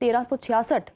1366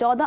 14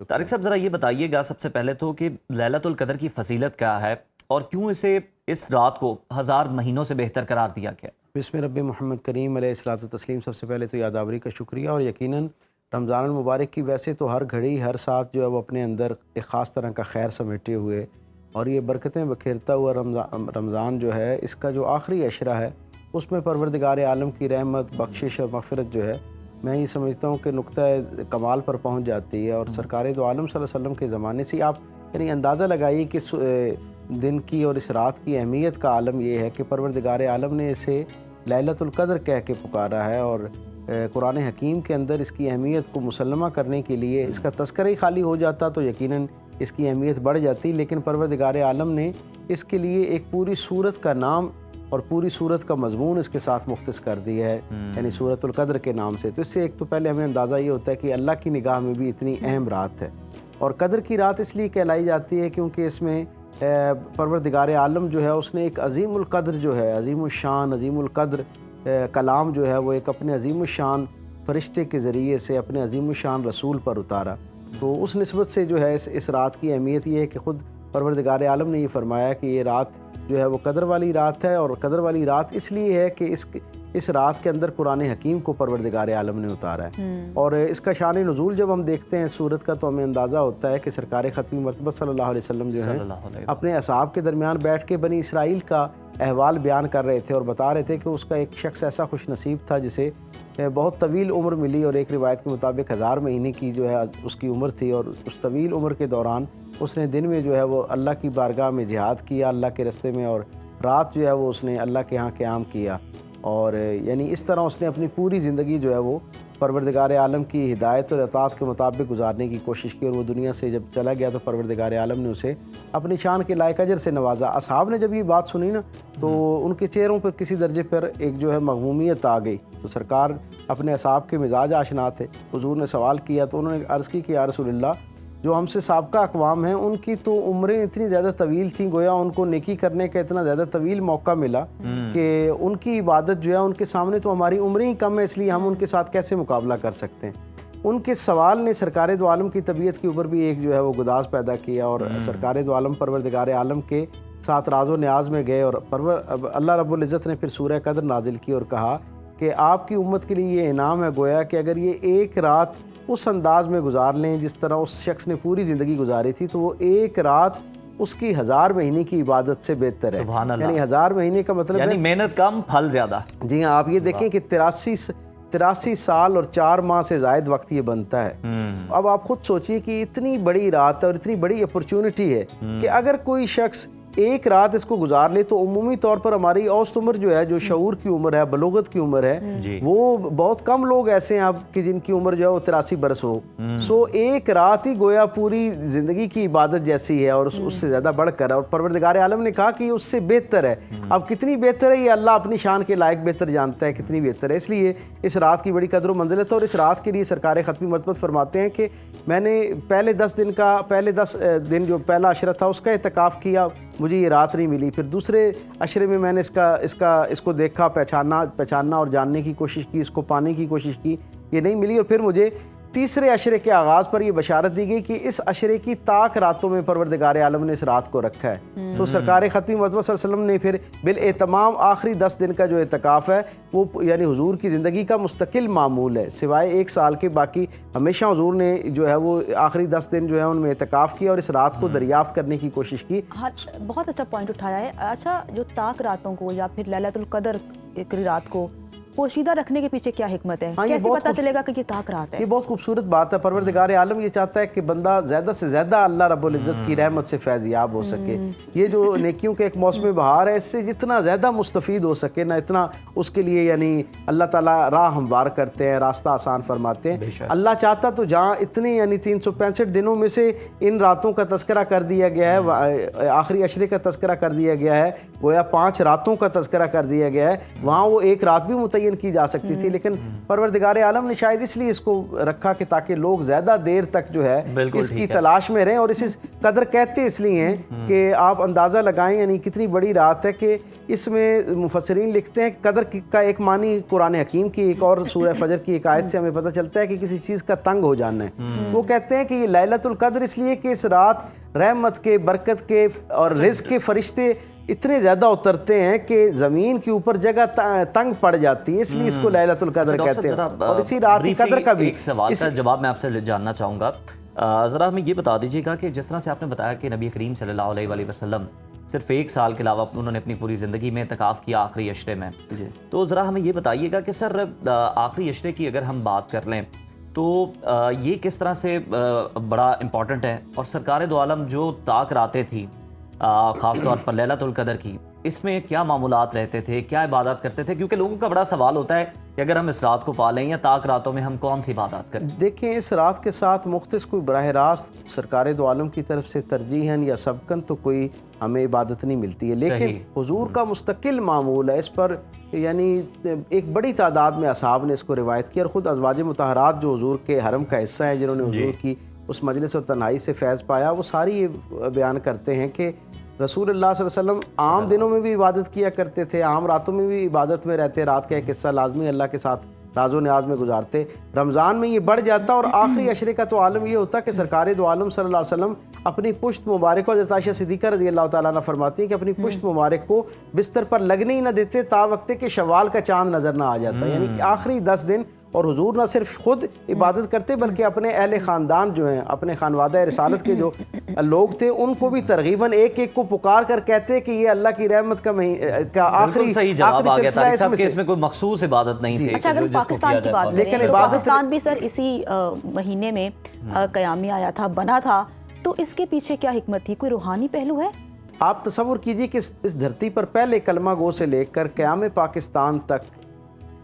طارق صاحب ذرا یہ بتائیے گا سب سے پہلے تو کہ لیلۃ القدر کی فضیلت کیا ہے اور کیوں اسے اس رات کو 1000 مہینوں سے بہتر قرار دیا گیا؟ بسم رب محمد کریم علیہ الصلوۃ والتسلیم۔ سب سے پہلے تو یادآوری کا شکریہ، اور یقیناً رمضان المبارک کی ویسے تو ہر گھڑی ہر ساتھ جو ہے وہ اپنے اندر ایک خاص طرح کا خیر سمیٹے ہوئے اور یہ برکتیں بکھیرتا ہوا رمضان جو ہے، اس کا جو آخری عشرہ ہے اس میں پروردگار عالم کی رحمت، بخشش اور مغفرت جو ہے میں یہ سمجھتا ہوں کہ نقطہ کمال پر پہنچ جاتی ہے۔ اور سرکار دو عالم صلی اللہ علیہ وسلم کے زمانے سے آپ یعنی اندازہ لگائیے کہ دن کی اور اس رات کی اہمیت کا عالم یہ ہے کہ پروردگار عالم نے اسے لیلۃ القدر کہہ کے پکارا ہے، اور قرآن حکیم کے اندر اس کی اہمیت کو مسلمہ کرنے کے لیے اس کا تذکرہ ہی خالی ہو جاتا تو یقیناً اس کی اہمیت بڑھ جاتی، لیکن پروردگار عالم نے اس کے لیے ایک پوری سورت کا نام اور پوری سورت کا مضمون اس کے ساتھ مختص کر دیا ہے، یعنی سورۃ القدر کے نام سے۔ تو اس سے ایک تو پہلے ہمیں اندازہ یہ ہوتا ہے کہ اللہ کی نگاہ میں بھی اتنی اہم رات ہے، اور قدر کی رات اس لیے کہلائی جاتی ہے کیونکہ اس میں پروردگار عالم جو ہے اس نے ایک عظیم القدر جو ہے، عظیم الشان عظیم القدر کلام جو ہے وہ ایک اپنے عظیم الشان فرشتے کے ذریعے سے اپنے عظیم الشان رسول پر اتارا۔ تو اس نسبت سے جو ہے اس رات کی اہمیت یہ ہے کہ خود پروردگار عالم نے یہ فرمایا کہ یہ رات جو ہے وہ قدر والی رات ہے، اور قدر والی رات اس لیے ہے کہ اس رات کے اندر قرآن حکیم کو پروردگار عالم نے اتارا ہے۔ اور اس کا شان نزول جب ہم دیکھتے ہیں سورت کا تو ہمیں اندازہ ہوتا ہے کہ سرکار ختمی مرتبہ صلی اللہ علیہ وسلم جو ہیں اپنے اصحاب کے درمیان بیٹھ کے بنی اسرائیل کا احوال بیان کر رہے تھے اور بتا رہے تھے کہ اس کا ایک شخص ایسا خوش نصیب تھا جسے بہت طویل عمر ملی، اور ایک روایت کے مطابق 1000 مہینے کی جو ہے اس کی عمر تھی، اور اس طویل عمر کے دوران اس نے دن میں جو ہے وہ اللہ کی بارگاہ میں جہاد کیا اللہ کے رستے میں، اور رات جو ہے وہ اس نے اللہ کے ہاں قیام کیا، اور یعنی اس طرح اس نے اپنی پوری زندگی جو ہے وہ پروردگار عالم کی ہدایت اور اطاعت کے مطابق گزارنے کی کوشش کی، اور وہ دنیا سے جب چلا گیا تو پروردگار عالم نے اسے اپنی شان کے لائق اجر سے نوازا۔ اصحاب نے جب یہ بات سنی نا تو ان کے چہروں پر کسی درجے پر ایک جو ہے مغمومیت آ گئی، تو سرکار اپنے اصحاب کے مزاج آشنا تھے، حضور نے سوال کیا تو انہوں نے عرض کی کہ یا رسول اللہ، جو ہم سے سابقہ اقوام ہیں ان کی تو عمریں اتنی زیادہ طویل تھیں، گویا ان کو نیکی کرنے کا اتنا زیادہ طویل موقع ملا کہ ان کی عبادت جو ہے ان کے سامنے تو ہماری عمریں ہی کم ہے، اس لیے ہم ان کے ساتھ کیسے مقابلہ کر سکتے ہیں۔ ان کے سوال نے سرکار دو عالم کی طبیعت کے اوپر بھی ایک جو ہے وہ گداز پیدا کیا، اور سرکار دو عالم پروردگار عالم کے ساتھ راز و نیاز میں گئے، اور اللہ رب العزت نے پھر سورہ قدر نازل کی اور کہا کہ آپ کی امت کے لیے یہ انعام ہے، گویا کہ اگر یہ ایک رات اس انداز میں گزار لیں جس طرح اس شخص نے پوری زندگی گزاری تھی تو وہ ایک رات اس کی 1000 مہینے کی عبادت سے بہتر ہے۔ سبحان اللہ۔ یعنی 1000 مہینے کا مطلب یعنی محنت کم پھل زیادہ۔ جی ہاں، آپ یہ دیکھیں کہ 83 سال اور 4 ماہ سے زائد وقت یہ بنتا ہے۔ اب آپ خود سوچئے کہ اتنی بڑی رات ہے اور اتنی بڑی اپرچونٹی ہے کہ اگر کوئی شخص ایک رات اس کو گزار لے تو عمومی طور پر ہماری اوسط عمر جو ہے، جو شعور کی عمر ہے، بلوغت کی عمر ہے، وہ بہت کم لوگ ایسے ہیں آپ کہ جن کی عمر جو ہے وہ 83 برس ہو۔ سو ایک رات ہی گویا پوری زندگی کی عبادت جیسی ہے، اور اس سے زیادہ بڑھ کر ہے، اور پروردگار عالم نے کہا کہ اس سے بہتر ہے۔ اب کتنی بہتر ہے یہ اللہ اپنی شان کے لائق بہتر جانتا ہے کتنی بہتر ہے، اس لیے اس رات کی بڑی قدر و منزلت ہے۔ اور اس رات کے لیے سرکار ختمی مرتبہ فرماتے ہیں کہ میں نے پہلے 10 دن جو پہلا عشرہ تھا اس کا اعتکاف کیا، مجھے یہ رات نہیں ملی، پھر دوسرے عشرے میں نے اس کو دیکھا، پہچاننا اور جاننے کی کوشش کی، اس کو پانے کی کوشش کی، یہ نہیں ملی، اور پھر مجھے تیسرے عشرے کے آغاز پر یہ بشارت دی گئی کہ اس عشرے کی طاق راتوں میں پروردگار عالم نے اس رات کو رکھا ہے۔ تو سرکار ختمی مرتبہ صلی اللہ علیہ وسلم نے پھر بالاہتمام آخری 10 دن کا جو اعتکاف ہے وہ یعنی حضور کی زندگی کا مستقل معمول ہے، سوائے ایک سال کے باقی ہمیشہ حضور نے جو ہے وہ آخری 10 دن جو ہے ان میں اعتکاف کیا اور اس رات کو دریافت کرنے کی کوشش کی۔ بہت اچھا پوائنٹ اٹھایا ہے۔ اچھا، جو طاق راتوں کو یا پھر لیلۃ القدر کی رات کو پوشیدہ رکھنے کے پیچھے کیا حکمت ہے؟ کیسے پتہ چلے گا کہ یہ طاق رات ہے؟ یہ بہت خوبصورت بات ہے۔ پروردگار عالم یہ چاہتا ہے کہ بندہ زیادہ سے زیادہ اللہ رب العزت کی رحمت سے فیض یاب ہو سکے۔ یہ جو نیکیوں کے ایک موسم بہار ہے، اس سے جتنا زیادہ مستفید ہو سکے نا، اتنا اس کے لیے یعنی اللہ تعالیٰ راہ ہموار کرتے ہیں، راستہ آسان فرماتے ہیں۔ اللہ چاہتا تو جہاں اتنے یعنی 365 دنوں میں سے ان راتوں کا تذکرہ کر دیا گیا ہے، آخری عشرے کا تذکرہ کر دیا گیا ہے، گویا 5 راتوں کا تذکرہ کر دیا گیا ہے، وہاں وہ ایک رات بھی متعین کی جا سکتی تھی، لیکن پروردگار عالم نے شاید اس لیے اس کو رکھا کہ تاکہ لوگ زیادہ دیر تک جو ہے اس کی تلاش میں رہیں، اور اس قدر کہتے اس لیے ہیں کہ آپ اندازہ لگائیں یعنی کتنی بڑی رات ہے کہ اس میں مفسرین لکھتے ہیں کہ قدر کا ایک معنی قرآن حکیم کی ایک اور سورہ فجر کی ایک آیت سے ہمیں پتہ چلتا ہے کہ کسی چیز کا تنگ ہو جانا ہے. وہ کہتے ہیں کہ یہ لیلۃ القدر اس لیے کہ اس رات رحمت کے، برکت کے اور رزق کے فرشتے اتنے زیادہ اترتے ہیں کہ زمین کے اوپر جگہ تنگ پڑ جاتی ہے، اس لیے اس کو لیلۃ القدر کہتے ہیں. اور اسی رات کی قدر کا بھی ایک سوال کا جواب میں آپ سے جاننا چاہوں گا. ذرا ہمیں یہ بتا دیجیے گا کہ جس طرح سے آپ نے بتایا کہ نبی کریم صلی اللہ علیہ وآلہ وسلم صرف 1 سال کے علاوہ انہوں نے اپنی پوری زندگی میں اعتکاف کیا آخری عشرے میں، تو ذرا ہمیں یہ بتائیے گا کہ سر آخری عشرے کی اگر ہم بات کر لیں تو یہ کس طرح سے بڑا امپورٹنٹ ہے، اور سرکار دو عالم جو طاق راتیں تھی خاص طور پر لیلۃ القدر کی، اس میں کیا معمولات رہتے تھے، کیا عبادات کرتے تھے؟ کیونکہ لوگوں کا بڑا سوال ہوتا ہے کہ اگر ہم اس رات کو پا لیں یا طاق راتوں میں ہم کون سی عبادات کریں؟ دیکھیں اس رات کے ساتھ مختص کوئی براہ راست سرکار دو عالم کی طرف سے ترجیحاً یا سبقاً تو کوئی ہمیں عبادت نہیں ملتی ہے، لیکن حضور کا مستقل معمول ہے. اس پر یعنی ایک بڑی تعداد میں اصحاب نے اس کو روایت کی، اور خود ازواج مطہرات جو حضور کے حرم کا حصہ ہیں، جنہوں نے حضور کی اس مجلس اور تنہائی سے فیض پایا، وہ ساری یہ بیان کرتے ہیں کہ رسول اللہ صلی اللہ علیہ وسلم عام دنوں میں بھی عبادت کیا کرتے تھے، عام راتوں میں بھی عبادت میں رہتے، رات کا ایک حصہ لازمی اللہ کے ساتھ راز و نیاز میں گزارتے. رمضان میں یہ بڑھ جاتا، اور آخری عشرے کا تو عالم یہ ہوتا کہ سرکار دو عالم صلی اللہ علیہ وسلم اپنی پشت مبارک کو، حضرت عائشہ صدیقہ رضی اللہ تعالیٰ عنہ فرماتی ہیں کہ اپنی پشت مبارک کو بستر پر لگنے ہی نہ دیتے تا وقت کہ شوال کا چاند نظر نہ آ جاتا. یعنی کہ آخری 10 دن، اور حضور نہ صرف خود عبادت کرتے بلکہ اپنے اہل خاندان جو ہیں، اپنے خانوادہ رسالت کے جو لوگ تھے، ان کو بھی ترغیباً ایک ایک کو پکار کر کہتے کہ یہ اللہ کی رحمت کا آخری صحیح جواب آ گیا طارق صاحب کہ اس میں کوئی مخصوص عبادت نہیں تھی. اچھا، اگر پاکستان کی بات کریں تو پاکستان بھی سر اسی مہینے میں قیامی آیا تھا، بنا تھا، تو اس کے پیچھے کیا حکمت تھی؟ کوئی روحانی پہلو ہے؟ آپ تصور کیجئے کہ اس دھرتی پر پہلے کلمہ گو سے لے کر قیام پاکستان تک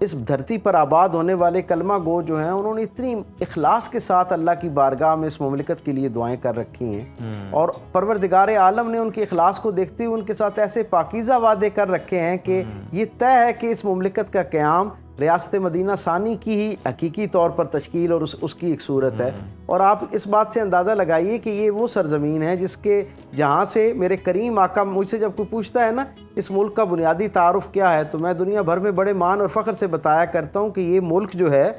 اس دھرتی پر آباد ہونے والے کلمہ گو جو ہیں، انہوں نے اتنی اخلاص کے ساتھ اللہ کی بارگاہ میں اس مملکت کے لیے دعائیں کر رکھی ہیں، اور پروردگار عالم نے ان کے اخلاص کو دیکھتے ہوئے ان کے ساتھ ایسے پاکیزہ وعدے کر رکھے ہیں کہ یہ طے ہے کہ اس مملکت کا قیام ریاست مدینہ ثانی کی ہی حقیقی طور پر تشکیل اور اس کی ایک صورت ہے. اور آپ اس بات سے اندازہ لگائیے کہ یہ وہ سرزمین ہے جس کے جہاں سے میرے کریم آقا، مجھ سے جب کوئی پوچھتا ہے نا اس ملک کا بنیادی تعارف کیا ہے، تو میں دنیا بھر میں بڑے مان اور فخر سے بتایا کرتا ہوں کہ یہ ملک جو ہے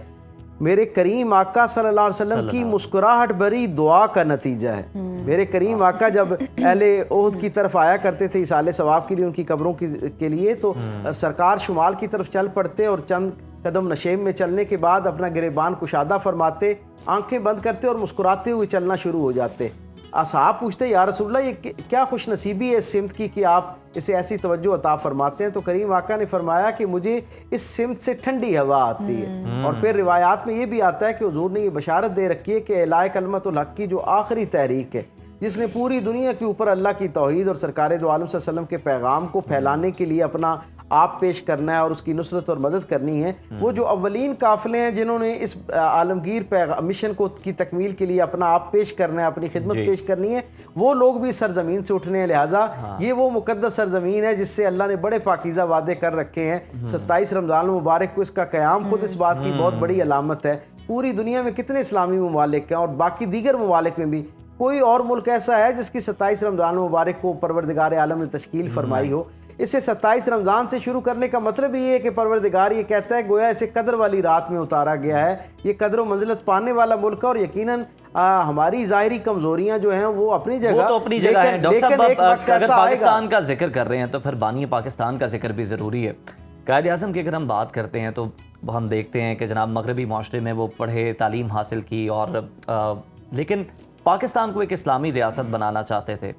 میرے کریم آقا صلی اللہ علیہ وسلم کی مسکراہٹ بھری دعا کا نتیجہ ہے. میرے کریم آقا جب اہل احد کی طرف آیا کرتے تھے اصال ثواب کے لیے، ان کی قبروں کے لیے، تو سرکار شمال کی طرف چل پڑتے اور چند قدم نشیب میں چلنے کے بعد اپنا گریبان کشادہ فرماتے، آنکھیں بند کرتے اور مسکراتے ہوئے چلنا شروع ہو جاتے. اصحاب پوچھتے یا رسول اللہ یہ کیا خوش نصیبی ہے اس سمت کی کہ آپ اسے ایسی توجہ عطا فرماتے ہیں؟ تو کریم آقا نے فرمایا کہ مجھے اس سمت سے ٹھنڈی ہوا آتی ہے. اور پھر روایات میں یہ بھی آتا ہے کہ حضور نے یہ بشارت دے رکھی ہے کہ اعلاء کلمت الحق کی جو آخری تحریک ہے، جس نے پوری دنیا کے اوپر اللہ کی توحید اور سرکار دو عالم صلی اللہ علیہ وسلم کے پیغام کو پھیلانے کے لیے اپنا آپ پیش کرنا ہے اور اس کی نصرت اور مدد کرنی ہے، وہ جو اولین قافلے ہیں جنہوں نے اس عالمگیر مشن کو کی تکمیل کے لیے اپنا آپ پیش کرنا ہے، اپنی خدمت پیش کرنی ہے، وہ لوگ بھی سرزمین سے اٹھنے ہیں. لہٰذا یہ وہ مقدس سرزمین ہے جس سے اللہ نے بڑے پاکیزہ وعدے کر رکھے ہیں. 27 رمضان المبارک کو اس کا قیام خود اس بات کی بہت بڑی علامت ہے. پوری دنیا میں کتنے اسلامی ممالک ہیں، اور باقی دیگر ممالک میں بھی کوئی اور ملک ایسا ہے جس کی 27 رمضان المبارک کو پروردگار عالم نے تشکیل فرمائی ہو؟ اسے 27 رمضان سے شروع کرنے کا مطلب یہ ہے کہ پروردگار یہ کہتا ہے گویا اسے قدر والی رات میں اتارا گیا ہے. یہ قدر و منزلت پانے والا ملک ہے، اور یقیناً ہماری ظاہری کمزوریاں جو ہیں وہ اپنی جگہ، وہ تو اپنی جگہ ہیں. ڈاکٹر صاحب اگر پاکستان کا ذکر کر رہے ہیں تو پھر بانی پاکستان کا ذکر بھی ضروری ہے. قائد اعظم کی اگر ہم بات کرتے ہیں تو ہم دیکھتے ہیں کہ جناب مغربی معاشرے میں وہ پڑھے، تعلیم حاصل کی، اور لیکن پاکستان کو ایک اسلامی ریاست بنانا چاہتے تھے.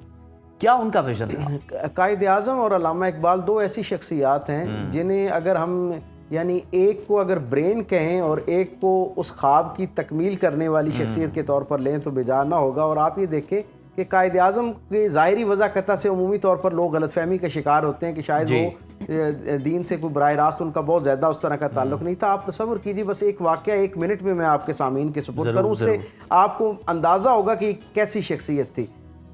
کیا ان کا ویژن تھا؟ قائد اعظم اور علامہ اقبال دو ایسی شخصیات ہیں جنہیں اگر ہم یعنی ایک کو اگر برین کہیں اور ایک کو اس خواب کی تکمیل کرنے والی شخصیت کے طور پر لیں تو بیجا نہ ہوگا. اور آپ یہ دیکھیں کہ قائد اعظم کی ظاہری وضاحت سے عمومی طور پر لوگ غلط فہمی کا شکار ہوتے ہیں کہ شاید وہ دین سے کوئی براہ راست ان کا بہت زیادہ اس طرح کا تعلق نہیں تھا. آپ تصور کیجیے، بس ایک واقعہ 1 منٹ میں آپ کے سامعین کے سپرد کروں، اس سے آپ کو اندازہ ہوگا کہ کیسی شخصیت تھی.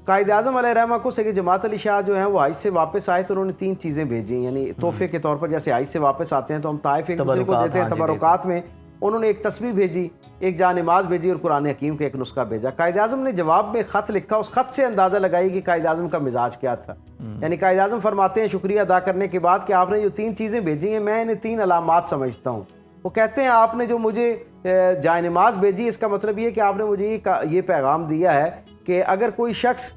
قائد اعظم علیہ رحمہ کو سید جماعت علی شاہ جو ہیں وہ حج سے واپس آئے تو انہوں نے 3 چیزیں بھیجی، یعنی تحفے کے طور پر. جیسے حج سے واپس آتے ہیں تو ہم طائف ایک دوسرے کو دیتے ہیں تبرکات میں، انہوں نے ایک تسبیح بھیجی، ایک جا نماز بھیجی اور قرآن حکیم کا ایک نسخہ بھیجا۔ قائد اعظم نے جواب میں خط لکھا، اس خط سے اندازہ لگائی کہ قائد اعظم کا مزاج کیا تھا۔ یعنی قائد اعظم فرماتے ہیں شکریہ ادا کرنے کے بعد کہ آپ نے جو 3 چیزیں بھیجی ہیں میں انہیں 3 علامات سمجھتا ہوں۔ وہ کہتے ہیں آپ نے جو مجھے جائے نماز بھیجی، اس کا مطلب یہ ہے کہ آپ نے مجھے یہ پیغام دیا ہے کہ اگر کوئی شخص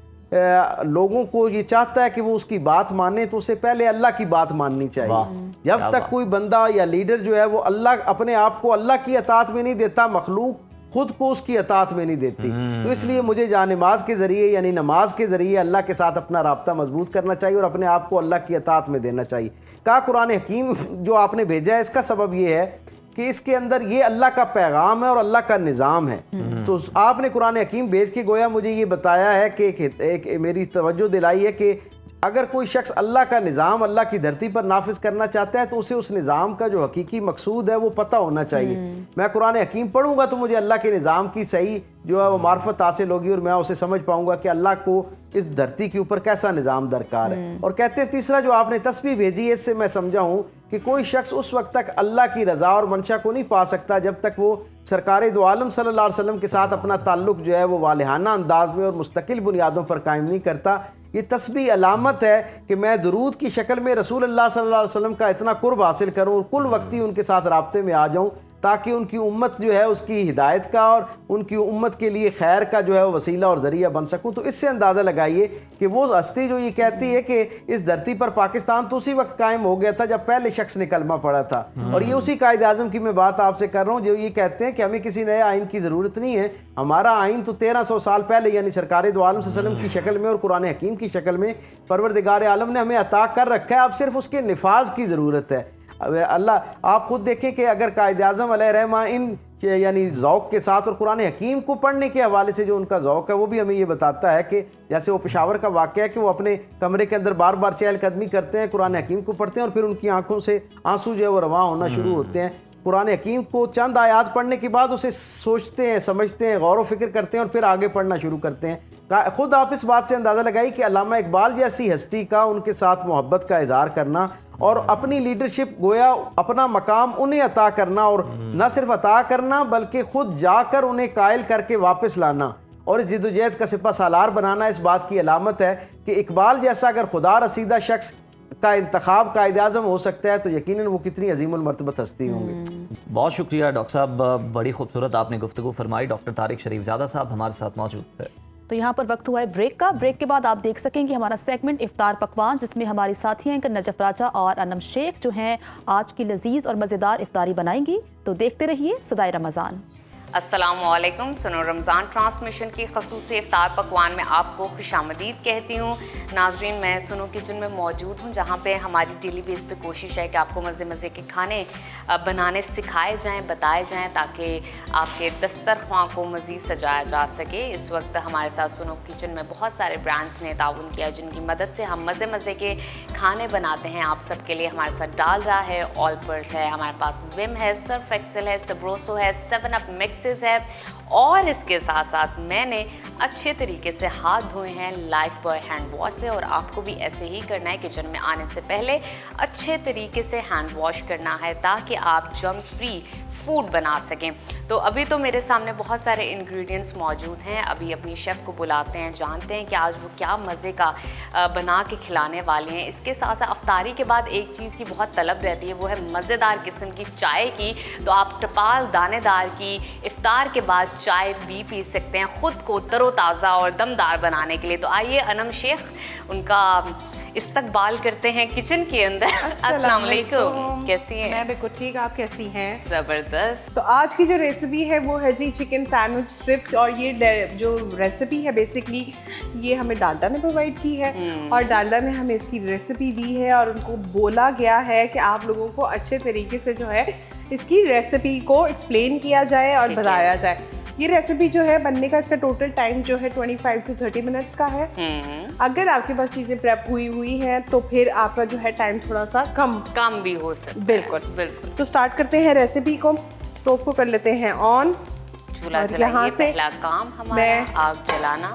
لوگوں کو یہ چاہتا ہے کہ وہ اس کی بات مانے تو اسے پہلے اللہ کی بات ماننی چاہیے۔ جب تک کوئی بندہ یا لیڈر جو ہے وہ اللہ اپنے آپ کو اللہ کی اطاعت میں نہیں دیتا، مخلوق خود کو اس کی اطاعت میں نہیں دیتی۔ تو اس لیے مجھے جا نماز کے ذریعے یعنی نماز کے ذریعے اللہ کے ساتھ اپنا رابطہ مضبوط کرنا چاہیے اور اپنے آپ کو اللہ کی اطاعت میں دینا چاہیے۔ کہا قرآن حکیم جو آپ نے بھیجا ہے اس کا سبب یہ ہے کہ اس کے اندر یہ اللہ کا پیغام ہے اور اللہ کا نظام ہے۔ تو آپ نے قرآن حکیم بھیج کے گویا مجھے یہ بتایا ہے کہ میری توجہ دلائی ہے کہ اگر کوئی شخص اللہ کا نظام اللہ کی دھرتی پر نافذ کرنا چاہتا ہے تو اسے اس نظام کا جو حقیقی مقصود ہے وہ پتہ ہونا چاہیے۔ میں قرآن حکیم پڑھوں گا تو مجھے اللہ کے نظام کی صحیح جو ہے وہ معرفت حاصل ہوگی اور میں اسے سمجھ پاؤں گا کہ اللہ کو اس دھرتی کے اوپر کیسا نظام درکار ہے۔ اور کہتے ہیں تیسرا جو آپ نے تسبیح بھیجی ہے اس سے میں سمجھا ہوں کہ کوئی شخص اس وقت تک اللہ کی رضا اور منشا کو نہیں پا سکتا جب تک وہ سرکار دو عالم صلی اللہ علیہ وسلم کے ساتھ اپنا تعلق جو ہے وہ والہانہ انداز میں اور مستقل بنیادوں پر قائم نہیں کرتا۔ یہ تسبیح علامت ہے کہ میں درود کی شکل میں رسول اللہ صلی اللہ علیہ وسلم کا اتنا قرب حاصل کروں اور کل وقتی ان کے ساتھ رابطے میں آ جاؤں تاکہ ان کی امت جو ہے اس کی ہدایت کا اور ان کی امت کے لیے خیر کا جو ہے وہ وسیلہ اور ذریعہ بن سکوں۔ تو اس سے اندازہ لگائیے کہ وہ ہستی جو یہ کہتی ہے کہ اس دھرتی پر پاکستان تو اسی وقت قائم ہو گیا تھا جب پہلے شخص نے کلمہ پڑھا تھا، اور یہ اسی قائد اعظم کی میں بات آپ سے کر رہا ہوں جو یہ کہتے ہیں کہ ہمیں کسی نئے آئین کی ضرورت نہیں ہے، ہمارا آئین تو 1300 سال پہلے یعنی سرکار دو عالم صلی اللہ علیہ وسلم کی شکل میں اور قرآن حکیم کی شکل میں پروردگار عالم نے ہمیں عطا کر رکھا ہے، اب صرف اس کے نفاذ کی ضرورت ہے۔ اللہ آپ خود دیکھیں کہ اگر قائد اعظم علیہ رحمہ ان یعنی ذوق کے ساتھ اور قرآن حکیم کو پڑھنے کے حوالے سے جو ان کا ذوق ہے وہ بھی ہمیں یہ بتاتا ہے کہ جیسے وہ پشاور کا واقعہ ہے کہ وہ اپنے کمرے کے اندر بار بار چہل قدمی کرتے ہیں، قرآن حکیم کو پڑھتے ہیں اور پھر ان کی آنکھوں سے آنسو جو ہے وہ رواں ہونا شروع ہوتے ہیں۔ قرآن حکیم کو چند آیات پڑھنے کے بعد اسے سوچتے ہیں، سمجھتے ہیں، غور و فکر کرتے ہیں اور پھر آگے پڑھنا شروع کرتے ہیں۔ خود آپ اس بات سے اندازہ لگائی کہ علامہ اقبال جیسی ہستی کا ان کے ساتھ محبت کا اظہار کرنا اور اپنی لیڈرشپ گویا اپنا مقام انہیں عطا کرنا اور نہ صرف عطا کرنا بلکہ خود جا کر انہیں قائل کر کے واپس لانا اور اس جد و جہد کا سپہ سالار بنانا اس بات کی علامت ہے کہ اقبال جیسا اگر خدا رسیدہ شخص کا انتخاب قائد اعظم ہو سکتا ہے تو یقیناً وہ کتنی عظیم المرتبت ہستی ہوں گے۔ بہت شکریہ ڈاکٹر صاحب، بڑی خوبصورت آپ نے گفتگو فرمائی۔ ڈاکٹر طارق شریف زادہ صاحب ہمارے ساتھ موجود تھے۔ تو یہاں پر وقت ہوا ہے بریک کا۔ بریک کے بعد آپ دیکھ سکیں گے ہمارا سیگمنٹ افطار پکوان، جس میں ہماری ساتھی اینکر نجف راجہ اور انم شیخ جو ہیں آج کی لذیذ اور مزیدار افطاری بنائیں گی۔ تو دیکھتے رہیے صدائے رمضان۔ السلام علیکم، سنو رمضان ٹرانسمیشن کی خصوصی افطار پکوان میں آپ کو خوش آمدید کہتی ہوں۔ ناظرین، میں سنو کچن میں موجود ہوں جہاں پہ ہماری ڈیلی بیس پہ کوشش ہے کہ آپ کو مزے مزے کے کھانے بنانے سکھائے جائیں، بتائے جائیں تاکہ آپ کے دسترخواں کو مزید سجایا جا سکے۔ اس وقت ہمارے ساتھ سنو کچن میں بہت سارے برانڈز نے تعاون کیا جن کی مدد سے ہم مزے مزے کے کھانے بناتے ہیں آپ سب کے لیے۔ ہمارے ساتھ ڈالڈا ہے، آل پرس ہے، ہمارے پاس وم ہے، سرف ایکسل ہے، سبروسو ہے، 7 اپ مکسز ہے، اور اس کے ساتھ ساتھ میں نے اچھے طریقے سے ہاتھ دھوئے ہیں لائف بوائے ہینڈ واش سے، اور آپ کو بھی ایسے ہی کرنا ہے۔ کچن میں آنے سے پہلے اچھے طریقے سے ہینڈ واش کرنا ہے تاکہ آپ جرمز فری فوڈ بنا سکیں۔ تو ابھی تو میرے سامنے بہت سارے انگریڈینٹس موجود ہیں، ابھی اپنی شیف کو بلاتے ہیں، جانتے ہیں کہ آج وہ کیا مزے کا بنا کے کھلانے والے ہیں۔ اس کے ساتھ ساتھ افطاری کے بعد ایک چیز کی بہت طلب رہتی ہے، وہ ہے مزیدار قسم کی چائے کی۔ تو آپ ٹپال دانے دار کی افطار کے بعد چائے بھی پی سکتے ہیں خود کو تر و تازہ اور دمدار بنانے کے لیے۔ تو آئیے انم شیخ ان کا استقبال کرتے ہیں کچن کے اندر۔ السلام علیکم، کیسی ہیں؟ میں بالکل ٹھیک، آپ کیسی ہیں؟ زبردست۔ تو آج کی جو ریسیپی ہے وہ ہے جی چکن سینڈوچ اسٹرپس، اور یہ جو ریسیپی ہے بیسکلی یہ ہمیں ڈالڈا نے پرووائڈ کی ہے، اور ڈالڈا نے ہمیں اس کی ریسیپی دی ہے اور ان کو بولا گیا ہے کہ آپ لوگوں کو اچھے طریقے سے جو ہے اس کی ریسیپی کو ایکسپلین کیا جائے اور بتایا جائے۔ یہ ریسیپی جو ہے بننے کا اس کا ٹوٹل ٹائم جو ہے 25 to 30 منٹس کا ہے۔ اگر آپ کے پاس چیزیں پریپ ہوئی ہیں تو پھر آپ کا جو ہے ٹائم تھوڑا سا کم بھی ہو سکتا ہے۔ بالکل۔ تو سٹارٹ کرتے ہیں ریسیپی کو۔ اسٹوو کو کر لیتے ہیں آن۔ چولہا جلائیے، پہلا کام ہمارا آگ جلانا۔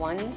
1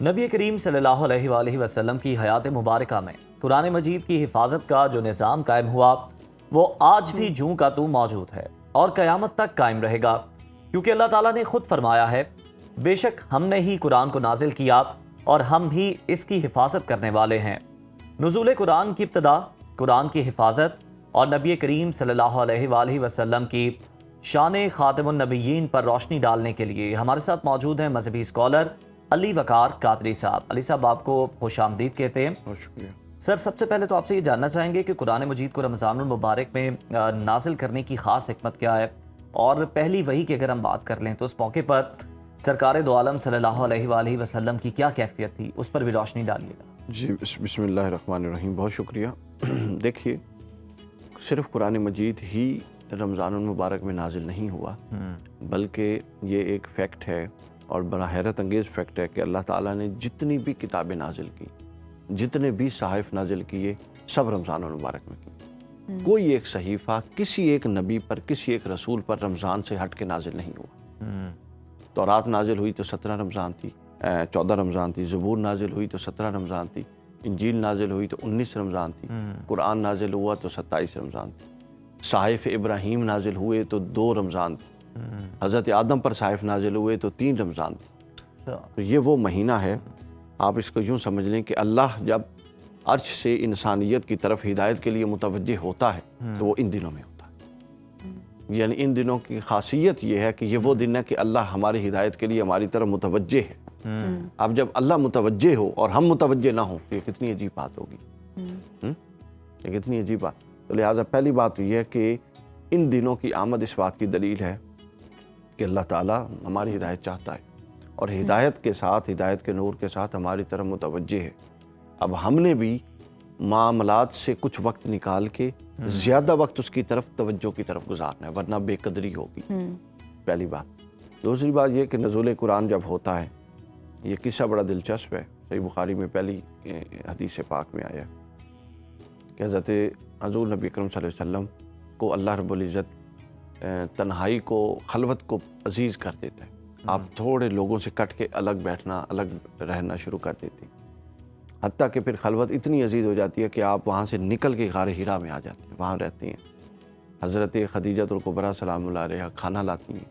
نبی کریم صلی اللہ علیہ وآلہ وسلم کی حیات مبارکہ میں قرآن مجید کی حفاظت کا جو نظام قائم ہوا وہ آج بھی جوں کا توں موجود ہے اور قیامت تک قائم رہے گا، کیونکہ اللہ تعالیٰ نے خود فرمایا ہے بے شک ہم نے ہی قرآن کو نازل کیا اور ہم ہی اس کی حفاظت کرنے والے ہیں۔ نزول قرآن کی ابتدا، قرآن کی حفاظت اور نبی کریم صلی اللہ علیہ وآلہ وسلم کی شان خاتم النبیین پر روشنی ڈالنے کے لیے ہمارے ساتھ موجود ہیں مذہبی اسکالر علی وقار قادری صاحب۔ علی صاحب آپ کو خوش آمدید کہتے ہیں۔ بہت شکریہ سر، سب سے پہلے تو آپ سے یہ جاننا چاہیں گے کہ قرآن مجید کو رمضان المبارک میں نازل کرنے کی خاص حکمت کیا ہے، اور پہلی وحی کی اگر ہم بات کر لیں تو اس موقع پر سرکار دو عالم صلی اللہ علیہ وآلہ وسلم کی کیا کیفیت تھی، اس پر بھی روشنی ڈالیے گا۔ جی بسم اللہ الرحمن الرحیم، بہت شکریہ۔ دیکھیے، صرف قرآن مجید ہی رمضان المبارک میں نازل نہیں ہوا، بلکہ یہ ایک فیکٹ ہے اور بڑا حیرت انگیز فیکٹ ہے کہ اللہ تعالیٰ نے جتنی بھی کتابیں نازل کی، جتنے بھی صحائف نازل کیے، سب رمضان المبارک میں کی۔ کوئی ایک صحیفہ کسی ایک نبی پر، کسی ایک رسول پر رمضان سے ہٹ کے نازل نہیں ہوا۔ تورات نازل ہوئی تو 17 رمضان تھی، 14 رمضان تھی۔ زبور نازل ہوئی تو 17 رمضان تھی۔ انجیل نازل ہوئی تو 19 رمضان تھی۔ قرآن نازل ہوا تو 27 رمضان تھی۔ صحائف ابراہیم نازل ہوئے تو 2 رمضان تھی۔ حضرت آدم پر صحائف نازل ہوئے تو 3 رمضان تھی۔ تو یہ وہ مہینہ ہے، آپ اس کو یوں سمجھ لیں کہ اللہ جب عرش سے انسانیت کی طرف ہدایت کے لیے متوجہ ہوتا ہے تو وہ ان دنوں میں ہوتا ہے۔ یعنی ان دنوں کی خاصیت یہ ہے کہ یہ وہ دن ہے کہ اللہ ہماری ہدایت کے لیے ہماری طرف متوجہ ہے۔ اب جب اللہ متوجہ ہو اور ہم متوجہ نہ ہوں تو یہ کتنی عجیب بات ہوگی، یہ کتنی عجیب بات۔ تو لہٰذا پہلی بات تو یہ ہے کہ ان دنوں کی آمد اس بات کی دلیل ہے کہ اللہ تعالیٰ ہماری ہدایت چاہتا ہے، اور ہدایت کے ساتھ، ہدایت کے نور کے ساتھ ہماری طرف متوجہ ہے۔ اب ہم نے بھی معاملات سے کچھ وقت نکال کے زیادہ وقت اس کی طرف، توجہ کی طرف گزارنا ہے، ورنہ بے قدری ہوگی، پہلی بات۔ دوسری بات یہ کہ نزول قرآن جب ہوتا ہے، یہ قصہ بڑا دلچسپ ہے، صحیح بخاری میں پہلی حدیث پاک میں آیا کہ حضرت حضور نبی اکرم صلی اللہ علیہ وسلم کو اللہ رب العزت تنہائی کو، خلوت کو عزیز کر دیتا ہے۔ آپ تھوڑے لوگوں سے کٹ کے الگ بیٹھنا، الگ رہنا شروع کر دیتے ہیں، حتیٰ کہ پھر خلوت اتنی عزیز ہو جاتی ہے کہ آپ وہاں سے نکل کے غار ہرا میں آ جاتے ہیں، وہاں رہتے ہیں۔ حضرت خدیجۃ الکبریٰ سلام اللہ علیہ کھانا لاتی ہیں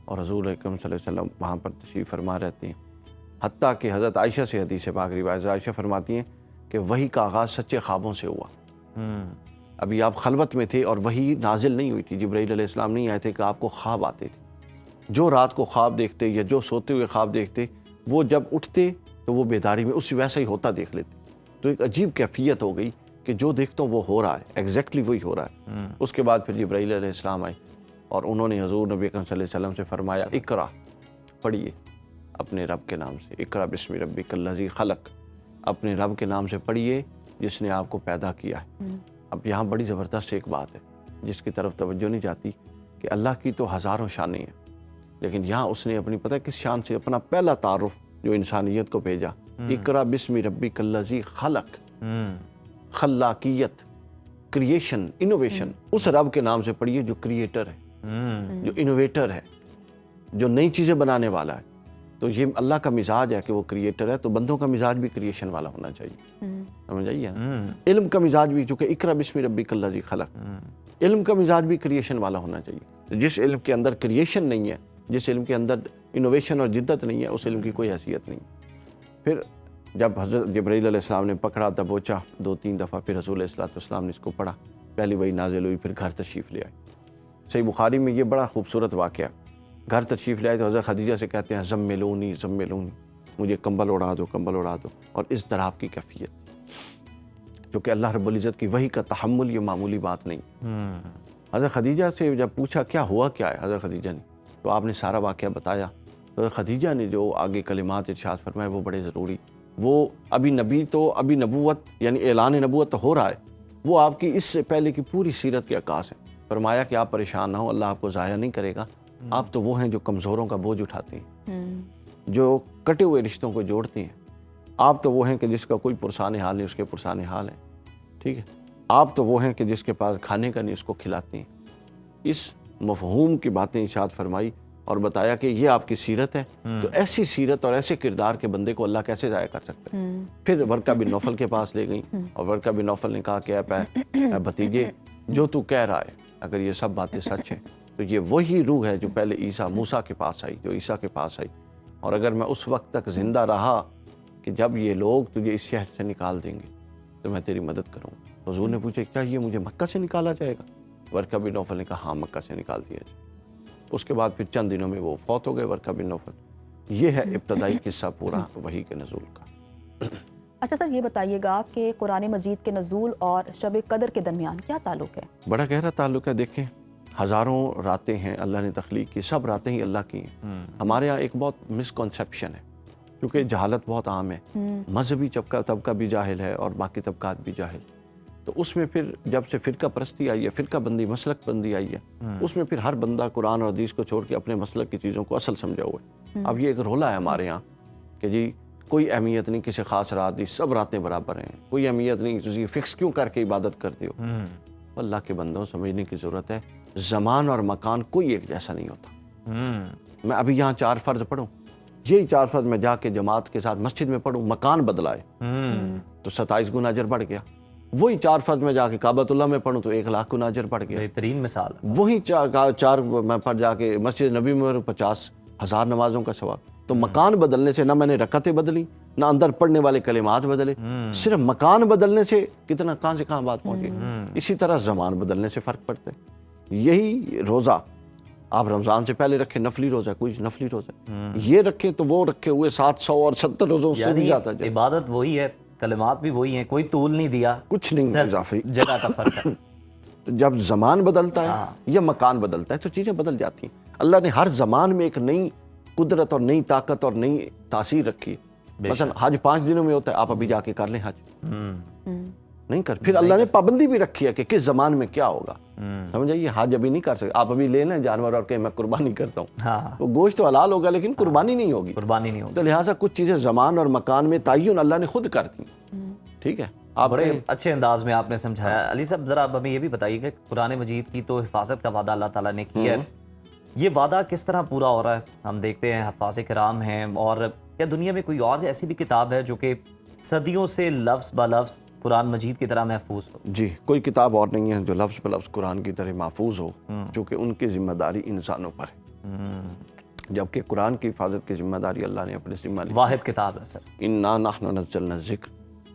اور حضور اکرم صلی اللہ علیہ وسلم وہاں پر تشریف فرما رہتے ہیں، حتیٰ کہ حضرت عائشہ سے حدیث پاک روایت، عائشہ فرماتی ہیں کہ وحی کا آغاز سچے خوابوں سے ہوا۔ ابھی آپ خلوت میں تھے اور وحی نازل نہیں ہوئی تھی، جبرائیل علیہ السلام نہیں آئے تھے کہ آپ کو خواب آتے تھے۔ جو رات کو خواب دیکھتے یا جو سوتے ہوئے خواب دیکھتے، وہ جب اٹھتے تو وہ بیداری میں اس ویسا ہی ہوتا دیکھ لیتے۔ تو ایک عجیب کیفیت ہو گئی کہ جو دیکھتا ہوں وہ ہو رہا ہے، ایگزیکٹلی وہی ہو رہا ہے۔ اس کے بعد پھر جبرائیل علیہ السلام آئے اور انہوں نے حضور نبی اکرم صلی اللہ علیہ وسلم سے فرمایا، اقرا، پڑھیے اپنے رب کے نام سے، اقرا بسم ربک الذی خلق، اپنے رب کے نام سے پڑھیے جس نے آپ کو پیدا کیا ہے۔ اب یہاں بڑی زبردست ایک بات ہے جس کی طرف توجہ نہیں جاتی کہ اللہ کی تو ہزاروں شانیں ہیں، لیکن یہاں اس نے اپنی پتہ کس شان سے اپنا پہلا تعارف جو انسانیت کو بھیجا، اقرا بسم ربک الذی خلق، خلاقیت، کریشن، انوویشن، اس رب کے نام سے پڑھیے جو کریٹر ہے، جو انوویٹر ہے، جو نئی چیزیں بنانے والا ہے۔ تو یہ اللہ کا مزاج ہے کہ وہ کریٹر ہے، تو بندوں کا مزاج بھی کریشن والا ہونا چاہیے، سمجھ آئیے نا؟ علم کا مزاج بھی، چونکہ اقرا بسم ربک الذی خلق، علم کا مزاج بھی کریشن والا ہونا چاہیے۔ جس علم کے اندر کریشن نہیں ہے، جس علم کے اندر انوویشن اور جدت نہیں ہے، اس علم کی کوئی حیثیت نہیں۔ پھر جب حضرت جبرائیل علیہ السلام نے پکڑا، دبوچا 2-3 دفعہ، پھر رسول علیہ السلام نے اس کو پڑھا، پہلی وہی نازل ہوئی، پھر گھر تشریف لے آئے۔ صحیح بخاری میں یہ بڑا خوبصورت واقعہ، گھر تشریف لے آئے تو حضرت خدیجہ سے کہتے ہیں زملونی زملونی، مجھے کمبل اڑا دو، کمبل اڑا دو، اور اس اضطراب کی کیفیت، جو کہ اللہ رب العزت کی وحی کا تحمل یہ معمولی بات نہیں۔ حضرت خدیجہ سے جب پوچھا کیا ہوا کیا ہے حضرت خدیجہ نے، تو آپ نے سارا واقعہ بتایا۔ تو خدیجہ نے جو آگے کلمات ارشاد فرمائے وہ بڑے ضروری، وہ ابھی نبی تو ابھی نبوت یعنی اعلان نبوت تو ہو رہا ہے، وہ آپ کی اس سے پہلے کی پوری سیرت کے عکاس ہیں۔ فرمایا کہ آپ پریشان نہ ہو، اللہ آپ کو ضائع نہیں کرے گا، آپ تو وہ ہیں جو کمزوروں کا بوجھ اٹھاتے ہیں، جو کٹے ہوئے رشتوں کو جوڑتے ہیں، آپ تو وہ ہیں کہ جس کا کوئی پرسان حال نہیں اس کے پرسان حال ہے، ٹھیک ہے، آپ تو وہ ہیں کہ جس کے پاس کھانے کا نہیں اس کو کھلاتے ہیں۔ اس مفہوم کی باتیں ارشاد فرمائی اور بتایا کہ یہ آپ کی سیرت ہے، تو ایسی سیرت اور ایسے کردار کے بندے کو اللہ کیسے ضائع کر سکتا ہے؟ پھر ورقہ بن نوفل کے پاس لے گئیں اور ورقہ بن نوفل نے کہا کہ اے بھتیجے، جو تو کہہ رہا ہے اگر یہ سب باتیں سچ ہیں تو یہ وہی روح ہے جو پہلے موسیٰ کے پاس آئی، جو عیسیٰ کے پاس آئی، اور اگر میں اس وقت تک زندہ رہا کہ جب یہ لوگ تجھے اس شہر سے نکال دیں گے تو میں تیری مدد کروں گا۔ حضور نے پوچھا کیا یہ مجھے مکہ سے نکالا جائے گا؟ ورقہ بن نوفل نے کہا ہاں مکہ سے نکال دیا جائے۔ اس کے بعد پھر چند دنوں میں وہ فوت ہو گئے ورقہ بن نوفل۔ یہ ہے ابتدائی قصہ پورا وحی کے نزول کا۔ اچھا سر، یہ بتائیے گا کہ قرآن مجید کے نزول اور شب قدر کے درمیان کیا تعلق ہے؟ بڑا گہرا تعلق ہے۔ دیکھیں ہزاروں راتیں ہیں اللہ نے تخلیق کی، سب راتیں ہی اللہ کی ہیں۔ ہمارے ہاں ایک بہت مسکنسیپشن ہے، کیونکہ جہالت بہت عام ہے، مذہبی طبقہ بھی جاہل ہے اور باقی طبقات بھی جاہل، تو اس میں پھر جب سے فرقہ پرستی آئی ہے، فرقہ بندی، مسلک بندی آئی ہے، اس میں پھر ہر بندہ قرآن اور حدیث کو چھوڑ کے اپنے مسلک کی چیزوں کو اصل سمجھا ہوا ہے۔ اب یہ ایک رولا ہے ہمارے ہاں کہ جی کوئی اہمیت نہیں کسی خاص رات دی، سب راتیں برابر ہیں، کوئی اہمیت نہیں تجھے فکس کیوں کر کے عبادت کرتے ہو۔ اللہ کے بندوں سمجھنے کی ضرورت ہے، زمان اور مکان کوئی ایک جیسا نہیں ہوتا۔ میں ابھی یہاں 4 فرض پڑھوں، یہی 4 فرض میں جا کے جماعت کے ساتھ مسجد میں پڑھوں، مکان بدلائے تو 27 گنا اجر بڑھ گیا۔ وہی 4 فرض میں جا کے کعبۃ اللہ میں پڑھوں تو 1,00,000 گنا اجر بڑھ گیا۔ بہترین مثال۔ وہی 4 میں پڑھ جا کے مسجد نبی میں 50,000 نمازوں کا ثواب۔ تو مکان بدلنے سے نہ میں نے رکعتیں بدلی، نہ اندر پڑھنے والے کلمات بدلے، صرف مکان بدلنے سے کتنا کہاں سے کہاں بات پہنچی۔ اسی طرح زمان بدلنے سے فرق پڑتا ہے۔ یہی روزہ آپ رمضان سے پہلے رکھیں نفلی روزہ، کوئی نفلی روزہ، یہ رکھیں تو وہ رکھے ہوئے 700 اور 70 روزوں سے بھی جاتا ہے۔ عبادت وہی ہے، کلمات بھی وہی ہیں، کوئی طول نہیں دیا، کچھ نہیں اضافی، جگہ کا فرق ہے۔ جب زمان بدلتا ہے یا مکان بدلتا ہے تو چیزیں بدل جاتی ہیں۔ اللہ نے ہر زمان میں ایک نئی قدرت اور نئی طاقت اور نئی تاثیر رکھی ہے۔ مثلا حج 5 دنوں میں ہوتا ہے، آپ ابھی جا کے کر لیں حج، نہیں کر، پھر اللہ نے پابندی بھی رکھی ہے کہ کس زمان میں کیا ہوگا، سمجھ آئیے، حج ابھی نہیں کر سکتے آپ، ابھی لے لیں جانور اور کہ میں قربانی کرتا ہوں، وہ گوشت تو حلال ہوگا لیکن قربانی نہیں ہوگی، قربانی نہیں ہوگی۔ تو لہٰذا کچھ چیزیں زمان اور مکان میں تعین اللہ نے خود کر دی۔ ٹھیک ہے، آپ بڑے اچھے انداز میں آپ نے سمجھایا۔ علی صاحب ذرا اب ہمیں یہ بھی بتائیے کہ قرآن مجید کی تو حفاظت کا وعدہ اللہ تعالیٰ نے کیا ہے، یہ وعدہ کس طرح پورا ہو رہا ہے؟ ہم دیکھتے ہیں حفاظ کرام ہیں، اور کیا دنیا میں کوئی اور ایسی بھی کتاب ہے جو کہ صدیوں سے لفظ بہ لفظ قرآن مجید کی طرح محفوظ ہو؟ جی، کوئی کتاب اور نہیں ہے جو لفظ بہ لفظ قرآن کی طرح محفوظ ہو، چونکہ ان کی ذمہ داری انسانوں پر ہے، جبکہ قرآن کی حفاظت کی ذمہ داری اللہ نے اپنے ذمہ لی۔ واحد کتاب ہے سر۔ اِنَّا نَحْنُ نَزَّلْنَا الذِّکْرَ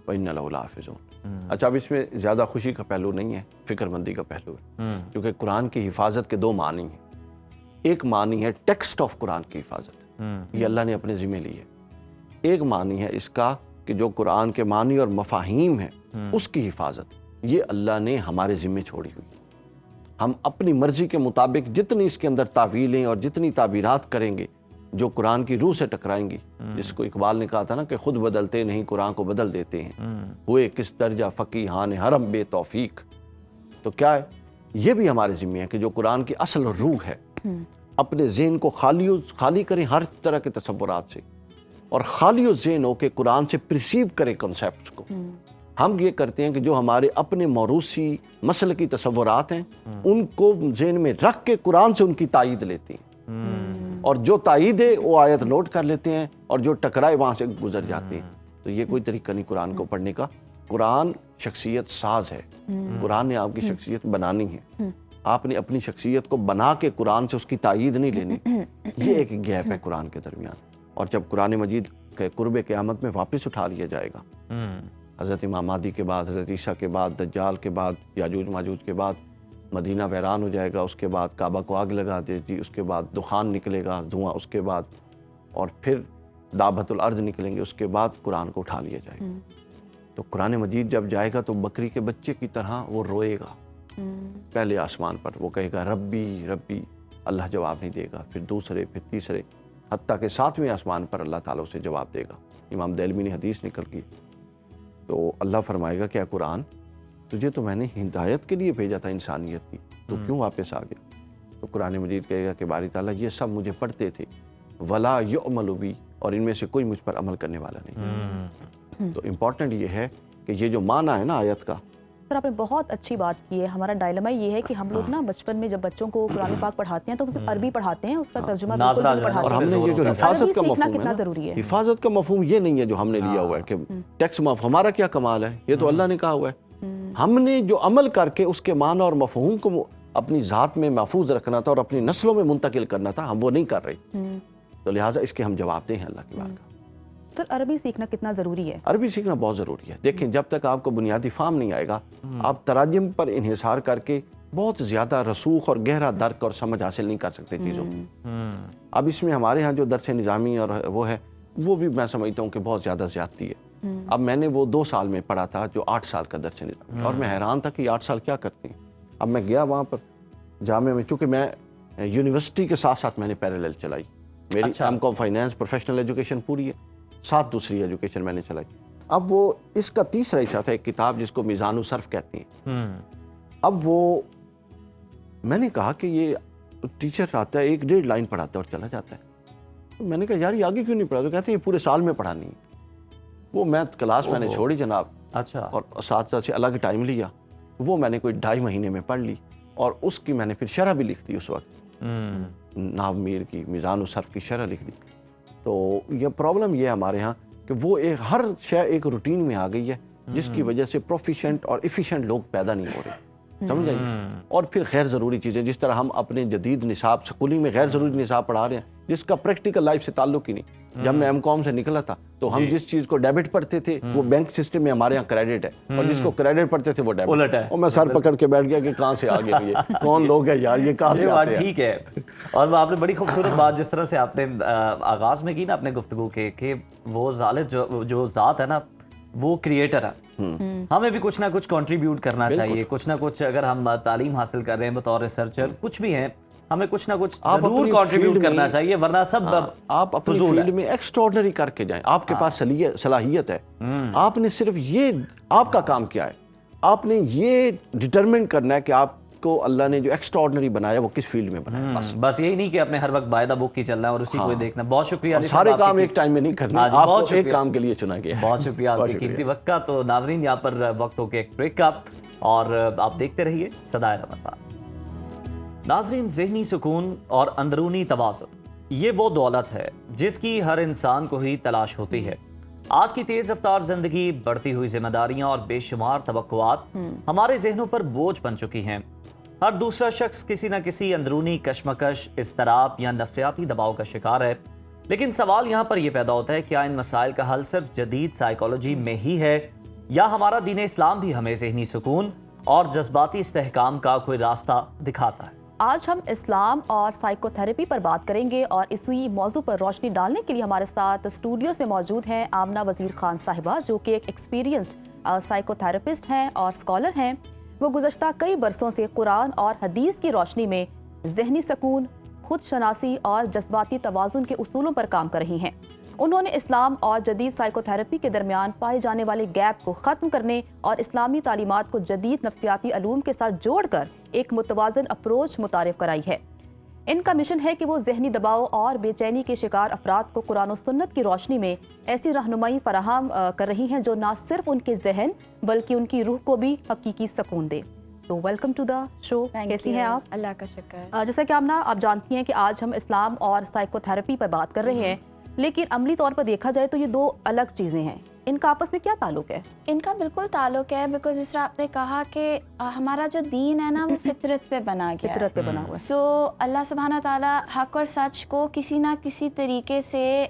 وَإِنَّا لَهُ لَحَافِظُونَ۔ اچھا، اب اس میں زیادہ خوشی کا پہلو نہیں ہے، فکر مندی کا پہلو ہے، کیونکہ قرآن کی حفاظت کے 2 معنی ہیں۔ ایک معنی ہے ٹیکسٹ آف قرآن کی حفاظت، یہ اللہ نے اپنے ذمہ لی ہے۔ ایک معنی ہے اس کا کہ جو قرآن کے معنی اور مفاہیم ہیں اس کی حفاظت، یہ اللہ نے ہمارے ذمہ چھوڑی ہوئی۔ ہم اپنی مرضی کے مطابق جتنی اس کے اندر تعویلیں اور جتنی تعبیرات کریں گے جو قرآن کی روح سے ٹکرائیں گی، جس کو اقبال نے کہا تھا نا کہ خود بدلتے نہیں قرآن کو بدل دیتے ہیں، ہوئے کس درجہ فقیہان حرم بے توفیق۔ تو کیا ہے، یہ بھی ہمارے ذمہ ہے کہ جو قرآن کی اصل روح ہے اپنے ذہن کو خالی کریں ہر طرح کے تصورات سے، اور خالی ذہن ہو کہ قرآن سے پرسیو کریں کنسیپٹس کو۔ ہم یہ کرتے ہیں کہ جو ہمارے اپنے موروثی مسلکی تصورات ہیں ان کو ذہن میں رکھ کے قرآن سے ان کی تائید لیتے ہیں، اور جو تائید ہے وہ آیت نوٹ کر لیتے ہیں، اور جو ٹکرائے وہاں سے گزر جاتے ہیں۔ تو یہ کوئی طریقہ نہیں قرآن کو پڑھنے کا۔ قرآن شخصیت ساز ہے، قرآن نے آپ کی شخصیت بنانی ہے، آپ نے اپنی شخصیت کو بنا کے قرآن سے اس کی تائید نہیں لینی۔ یہ ایک گیپ ہے قرآن کے درمیان، اور جب قرآن مجید کے قرب قیامت میں واپس اٹھا لیا جائے گا، حضرت امام مہدی کے بعد، حضرت عیسیٰ کے بعد، دجال کے بعد، یاجوج ماجوج کے بعد مدینہ ویران ہو جائے گا، اس کے بعد کعبہ کو آگ لگا دے گی، اس کے بعد دخان نکلے گا، دھواں، اس کے بعد اور پھر دابۃ الارض نکلیں گے، اس کے بعد قرآن کو اٹھا لیا جائے گا۔ تو قرآن مجید جب جائے گا تو بکری کے بچے کی طرح وہ روئے گا، پہلے آسمان پر وہ کہے گا ربی ربی، اللہ جواب نہیں دے گا، پھر دوسرے، پھر تیسرے، حتیٰ کہ 7ویں آسمان پر اللہ تعالیٰ اسے جواب دے گا۔ امام دہلوی نے حدیث نکل کی، تو اللہ فرمائے گا کہ قرآن تجھے تو میں نے ہدایت کے لیے بھیجا تھا انسانیت کی، تو کیوں واپس آ گیا؟ تو قرآن مجید کہے گا کہ باری تعالیٰ یہ سب مجھے پڑھتے تھے، ولا یعمل بی، اور ان میں سے کوئی مجھ پر عمل کرنے والا نہیں۔ تو امپورٹنٹ یہ ہے کہ یہ جو معنی ہے نا آیت کا سر آپ نے بہت اچھی بات کی ہے. ہمارا ڈائلما یہ ہے کہ ہم لوگ نا بچپن میں جب بچوں کو قرآن پاک پڑھاتے ہیں تو صرف عربی پڑھاتے ہیں, اس کا ترجمہ بالکل نہیں پڑھاتے. اور ہم نے یہ جو حفاظت کا مفہوم کتنا ہے ضروری ہے, حفاظت کا مفہوم یہ نہیں ہے جو ہم نے لیا ہوا ہے کہ ٹیکس معاف, ہمارا کیا کمال ہے, یہ تو اللہ نے کہا ہوا ہے. ہم نے جو عمل کر کے اس کے معنی اور مفہوم کو اپنی ذات میں محفوظ رکھنا تھا اور اپنی نسلوں میں منتقل کرنا تھا, ہم وہ نہیں کر رہے. تو لہٰذا اس کے ہم جواب دیں ہیں اللہ کی بات کا. سر عربی سیکھنا کتنا ضروری ہے؟ عربی سیکھنا بہت ضروری ہے. دیکھیں جب تک آپ کو بنیادی فہم نہیں آئے گا, آپ تراجم پر انحصار کر کے بہت زیادہ رسوخ اور گہرا درک اور سمجھ حاصل نہیں کر سکتے چیزوں کی. اب اس میں ہمارے ہاں جو درس نظامی اور وہ ہے, وہ بھی میں سمجھتا ہوں کہ بہت زیادہ زیادتی ہے. اب میں نے وہ 2 سال میں پڑھا تھا جو 8 سال کا درس نظامی, اور میں حیران تھا کہ 8 سال کیا کرتے ہیں. اب میں گیا وہاں پر جامعہ میں, چونکہ میں یونیورسٹی کے ساتھ ساتھ میں نے پیرالل چلائی, میری ایم کام فائنینس پروفیشنل ایجوکیشن پوری ہے, ساتھ دوسری ایجوکیشن میں نے چلائی. اب وہ اس کا تیسرا حصہ تھا ایک کتاب جس کو میزان الصرف کہتے ہیں. اب وہ میں نے کہا کہ یہ ٹیچر آتا ہے 1-1.5 لائن پڑھاتا ہے اور چلا جاتا ہے. میں نے کہا یار یہ آگے کیوں نہیں پڑھا, تو کہتے ہیں یہ پورے سال میں پڑھانی ہے. وہ میں کلاس میں نے چھوڑی جناب, اور ساتھ سے الگ ٹائم لیا, وہ میں نے کوئی 2.5 مہینے میں پڑھ لی, اور اس کی میں نے پھر شرح بھی لکھ دی اس وقت, ناو میر کی میزان الصرف کی شرح لکھ دی. تو یہ پرابلم یہ ہے ہمارے ہاں کہ وہ ہر شے ایک روٹین میں آ گئی ہے, جس کی وجہ سے پروفیشینٹ اور ایفیشینٹ لوگ پیدا نہیں ہو رہے, سمجھ آئیے. اور پھر غیر ضروری چیزیں, جس طرح ہم اپنے جدید نصاب سکولنگ میں غیر ضروری نصاب پڑھا رہے ہیں جس کا پریکٹیکل لائف سے تعلق ہی نہیں. جب میں ایم کام سے نکلا تھا تو ہم جس چیز کو ڈیبٹ پڑھتے تھے وہ بینک سسٹم میں ہمارے ہاں کریڈٹ ہے, اور جس کو کریڈٹ پڑھتے تھے وہ ڈیبٹ ہے. اور میں سر پکڑ کے بیٹھ گیا کہ کہاں سے آ گئے یہ, کون لوگ ہیں یار, یہ کہاں سے آتے ہیں. ٹھیک ہے. اور آپ نے بڑی خوبصورت بات جس طرح سے آپ نے آغاز میں کی نا اپنے گفتگو کے, کہ وہ ذالک جو ذات ہے نا وہ کریٹر ہے. ہمیں بھی کچھ نہ کچھ کنٹریبیوٹ کرنا چاہیے, کچھ نہ کچھ. اگر ہم تعلیم حاصل کر رہے ہیں بطور ریسرچر, کچھ بھی ہیں, ہمیں کچھ نہ کچھ ضرور کنٹریبیوٹ کرنا چاہیے, ورنہ سب آپ اپنی فیلڈ میں ایکسٹراڈنری کر کے جائیں. آپ کے پاس صلاحیت ہے, آپ نے صرف یہ, آپ کا کام کیا ہے, آپ نے یہ ڈٹرمن کرنا ہے کہ آپ کو اللہ نے جو ایکسٹراڈنری بنایا وہ کس فیلڈ میں بنایا. بس یہی نہیں کہ اپنے ہر وقت باعدہ بک کی چلنا ہے اور اسی کو دیکھنا. بہت شکریہ. سارے کام ایک ٹائم میں نہیں کرنا, آپ کو ایک کام کے لیے چنا گیا. بہت شکریہ آپ کے قیمتی وقت کا. تو ناظرین یہاں پر وقت ہو کے ایک بریک کا, اور آپ دیکھتے رہیے صدائے رمضان. ناظرین, ذہنی سکون اور اندرونی توازن یہ وہ دولت ہے جس کی ہر انسان کو ہی تلاش ہوتی ہے. آج کی تیز رفتار زندگی, بڑھتی ہوئی ذمہ داریاں اور بے شمار توقعات ہمارے ذہنوں پر بوجھ بن چکی ہیں. ہر دوسرا شخص کسی نہ کسی اندرونی کشمکش, اضطراب یا نفسیاتی دباؤ کا شکار ہے. لیکن سوال یہاں پر یہ پیدا ہوتا ہے, کیا ان مسائل کا حل صرف جدید سائیکالوجی میں ہی ہے, یا ہمارا دین اسلام بھی ہمیں ذہنی سکون اور جذباتی استحکام کا کوئی راستہ دکھاتا ہے؟ آج ہم اسلام اور سائیکو تھراپی پر بات کریں گے, اور اسی موضوع پر روشنی ڈالنے کے لیے ہمارے ساتھ اسٹوڈیوز میں موجود ہیں آمنہ وزیر خان صاحبہ, جو کہ ایک ایکسپیرینسڈ سائیکو تھراپسٹ ہیں اور اسکالر ہیں. وہ گزشتہ کئی برسوں سے قرآن اور حدیث کی روشنی میں ذہنی سکون, خود شناسی اور جذباتی توازن کے اصولوں پر کام کر رہی ہیں. انہوں نے اسلام اور جدید سائیکو تھراپی کے درمیان پائے جانے والے گیپ کو ختم کرنے اور اسلامی تعلیمات کو جدید نفسیاتی علوم کے ساتھ جوڑ کر ایک متوازن اپروچ متعارف کرائی ہے. ان کا مشن ہے کہ وہ ذہنی دباؤ اور بے چینی کے شکار افراد کو قرآن و سنت کی روشنی میں ایسی رہنمائی فراہم کر رہی ہیں جو نہ صرف ان کے ذہن بلکہ ان کی روح کو بھی حقیقی سکون دے. تو ویلکم ٹو دا شو. کیسی ہیں آپ؟ اللہ کا شکر. جیسا کہ آمنہ آپ جانتی ہیں کہ آج ہم اسلام اور سائیکو تھراپی پر بات کر رہے ہیں, لیکن عملی طور پر دیکھا جائے تو یہ دو الگ چیزیں ہیں. ان کا آپس میں کیا تعلق ہے؟ ان کا بالکل تعلق ہے, بیکاز جس طرح آپ نے کہا کہ ہمارا جو دین ہے نا وہ فطرت پہ بنا گیا, فطرت پہ بنا ہوا ہے. سو اللہ سبحانہ تعالیٰ حق اور سچ کو کسی نہ کسی طریقے سے,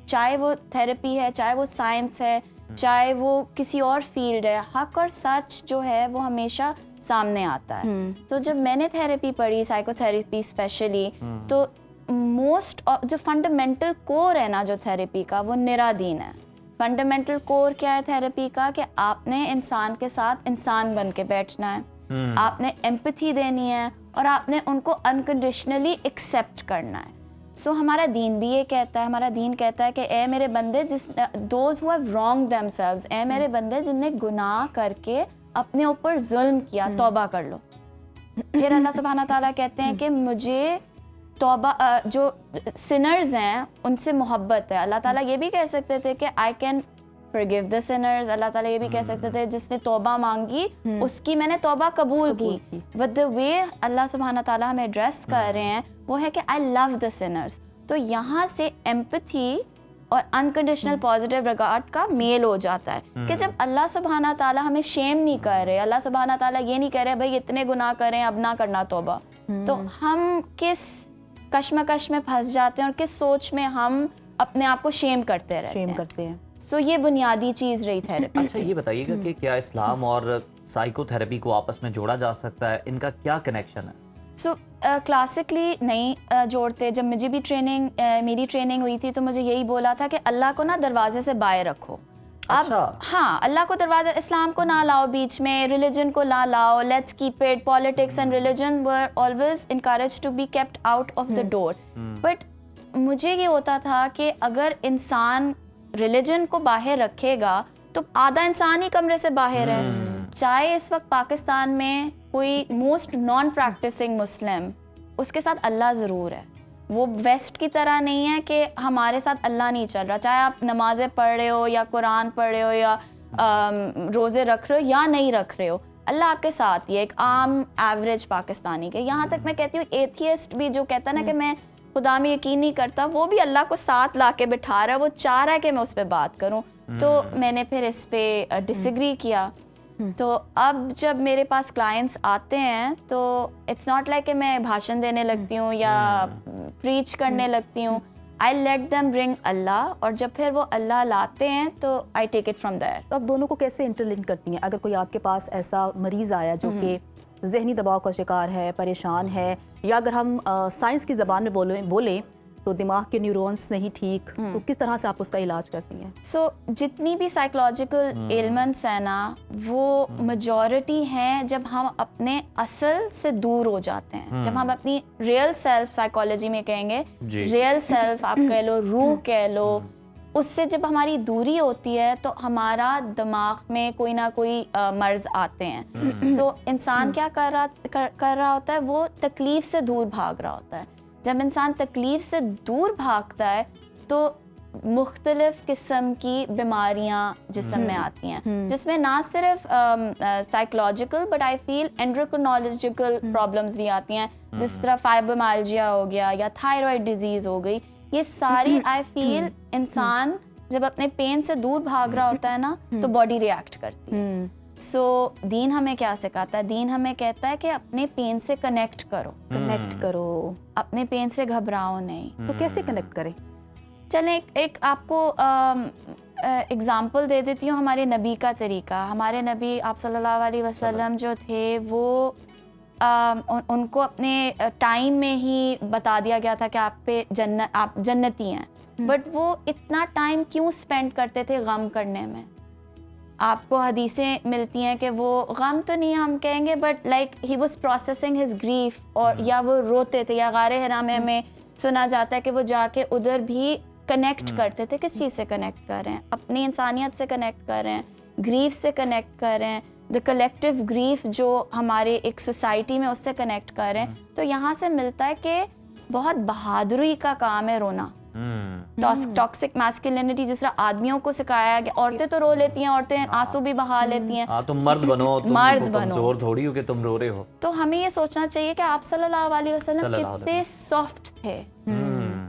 چاہے وہ تھراپی ہے, چاہے وہ سائنس ہے, چاہے وہ کسی اور فیلڈ ہے, حق اور سچ جو ہے وہ ہمیشہ سامنے آتا ہے. سو جب میں نے تھراپی پڑھی, سائیکو تھراپی اسپیشلی, تو موسٹ جو فنڈامنٹل کور ہے نا جو تھراپی کا, وہ نرا دین ہے. فنڈامنٹل کور کیا ہے تھراپی کا, کہ آپ نے انسان کے ساتھ انسان بن کے بیٹھنا ہے, آپ نے ایمپتھی دینی ہے, اور آپ نے ان کو انکنڈیشنلی ایکسیپٹ کرنا ہے. سو ہمارا دین بھی یہ کہتا ہے, ہمارا دین کہتا ہے کہ اے میرے بندے those who have wrong themselves, اے میرے بندے جن نے گناہ کر کے اپنے اوپر ظلم کیا, توبہ کر لو. پھر اللہ سبحانہ تعالیٰ کہتے ہیں کہ مجھے توبہ, جو سنرز ہیں ان سے محبت ہے. اللہ تعالیٰ یہ بھی کہہ سکتے تھے کہ I can forgive the sinners. اللہ تعالیٰ یہ بھی کہہ سکتے تھے جس نے توبہ مانگی اس کی میں نے توبہ قبول کی. But the way اللہ سبحانہ تعالیٰ ہمیں ایڈریس کر رہے ہیں وہ ہے کہ I love the sinners. تو یہاں سے empathy اور unconditional positive regard کا میل ہو جاتا ہے کہ جب اللہ سبحانہ تعالیٰ ہمیں شیم نہیں کر رہے, اللہ سبحانہ تعالیٰ یہ نہیں کہہ رہے بھائی اتنے گناہ کریں اب نہ کرنا توبہ, تو ہم کس کشمکش میں پھنس جاتے ہیں اور کس سوچ میں ہم اپنے آپ کو شیم کرتے رہتے ہیں. سو یہ بنیادی چیز رہی تھیراپی. اچھا یہ بتائیے گا کہ کیا اسلام اور سائیکو تھراپی کو آپس میں جوڑا جا سکتا ہے, ان کا کیا کنیکشن ہے؟ سو کلاسکلی نہیں جوڑتے. جب مجھے بھی میری ٹریننگ ہوئی تھی تو مجھے یہی بولا تھا کہ اللہ کو نا دروازے سے باہر رکھو. اب ہاں اللہ کو دروازہ, اسلام کو نہ لاؤ بیچ میں, ریلیجن کو نہ لاؤ, let's keep it. Politics and religion were always encouraged to be kept out of the door. But مجھے یہ ہوتا تھا کہ اگر انسان ریلیجن کو باہر رکھے گا تو آدھا انسان ہی کمرے سے باہر ہے. چاہے اس وقت پاکستان میں کوئی موسٹ نان پریکٹسنگ مسلم, اس کے ساتھ اللہ ضرور ہے. وہ ویسٹ کی طرح نہیں ہے کہ ہمارے ساتھ اللہ نہیں چل رہا. چاہے آپ نمازیں پڑھ رہے ہو یا قرآن پڑھ رہے ہو یا روزے رکھ رہے ہو یا نہیں رکھ رہے ہو, اللہ آپ کے ساتھ ہی ہے. ایک عام ایوریج پاکستانی کے, یہاں تک میں کہتی ہوں ایتھیسٹ بھی جو کہتا ہے نا کہ میں خدا میں یقین نہیں کرتا, وہ بھی اللہ کو ساتھ لا کے بٹھا رہا ہے, وہ چاہ رہا ہے کہ میں اس پہ بات کروں. تو میں نے پھر اس پہ ڈس ایگری کیا. تو اب جب میرے پاس کلائنٹس آتے ہیں تو اٹس ناٹ لائک کہ میں بھاشن دینے لگتی ہوں یا پریچ کرنے لگتی ہوں. آئی لیٹ دیم برنگ اللہ, اور جب پھر وہ اللہ لاتے ہیں تو آئی ٹیک اٹ فرام دیر. تو آپ دونوں کو کیسے انٹرلنک کرتی ہیں؟ اگر کوئی آپ کے پاس ایسا مریض آیا جو کہ ذہنی دباؤ کا شکار ہے, پریشان ہے, یا اگر ہم سائنس کی زبان میں بولیں تو دماغ کے نیورونس نہیں ٹھیک, تو کس طرح سے آپ اس کا علاج کرتی ہیں؟ سو جتنی بھی سائیکولوجیکل ایلمنٹس ہیں نا وہ میجورٹی ہیں جب ہم اپنے اصل سے دور ہو جاتے ہیں, جب ہم اپنی ریئل سیلف, سائیکالوجی میں کہیں گے ریئل سیلف آپ کہہ لو, روح کہہ لو, اس سے جب ہماری دوری ہوتی ہے تو ہمارا دماغ میں کوئی نہ کوئی مرض آتے ہیں. سو انسان کیا کر رہا ہوتا ہے, وہ تکلیف سے دور بھاگ رہا ہوتا ہے. جب انسان تکلیف سے دور بھاگتا ہے تو مختلف قسم کی بیماریاں جسم میں آتی ہیں, جس میں نہ صرف psychological but I feel endocrinological problems بھی آتی ہیں, جس طرح فائبرومائلجیا ہو گیا یا تھائرائڈ ڈیزیز ہو گئی. یہ ساری آئی فیل انسان جب اپنے پین سے دور بھاگ رہا ہوتا ہے نا تو باڈی ریئیکٹ کرتی ہے. سو دین ہمیں کیا سکھاتا ہے؟ دین ہمیں کہتا ہے کہ اپنے پین سے کنیکٹ کرو, اپنے پین سے گھبراؤ نہیں. تو کیسے کنیکٹ کریں؟ چلیں ایک آپ کو اگزامپل دے دیتی ہوں ہمارے نبی کا طریقہ. ہمارے نبی آپ صلی اللہ علیہ وسلم جو تھے وہ ان کو اپنے ٹائم میں ہی بتا دیا گیا تھا کہ آپ جنتی ہیں, بٹ وہ اتنا ٹائم کیوں اسپینڈ کرتے تھے غم کرنے میں؟ آپ کو حدیثیں ملتی ہیں کہ وہ غم تو نہیں ہم کہیں گے but like he was processing his grief, اور یا وہ روتے تھے, یا غار حرا میں سنا جاتا ہے کہ وہ جا کے ادھر بھی کنیکٹ کرتے تھے. کس چیز سے کنیکٹ کر رہے ہیں؟ اپنی انسانیت سے کنیکٹ کر رہے ہیں, گریف سے کنیکٹ کر رہے ہیں, دا کلیکٹیو گریف جو ہمارے ایک سوسائٹی میں, اس سے کنیکٹ کر رہے ہیں. تو یہاں سے ملتا ہے کہ بہت بہادری کا کام ہے رونا. ٹاکسک میسکولینٹی جس طرح آدمیوں کو سکھایا گیا, عورتیں تو رو لیتی ہیں, عورتیں آنسو بھی بہا لیتی ہیں, تم مرد بنو, مرد بنو, کمزور تھوڑی ہو کہ تم رو رہے ہو. تو ہمیں یہ سوچنا چاہیے کہ آپ صلی اللہ علیہ وسلم کتنے سافٹ تھے,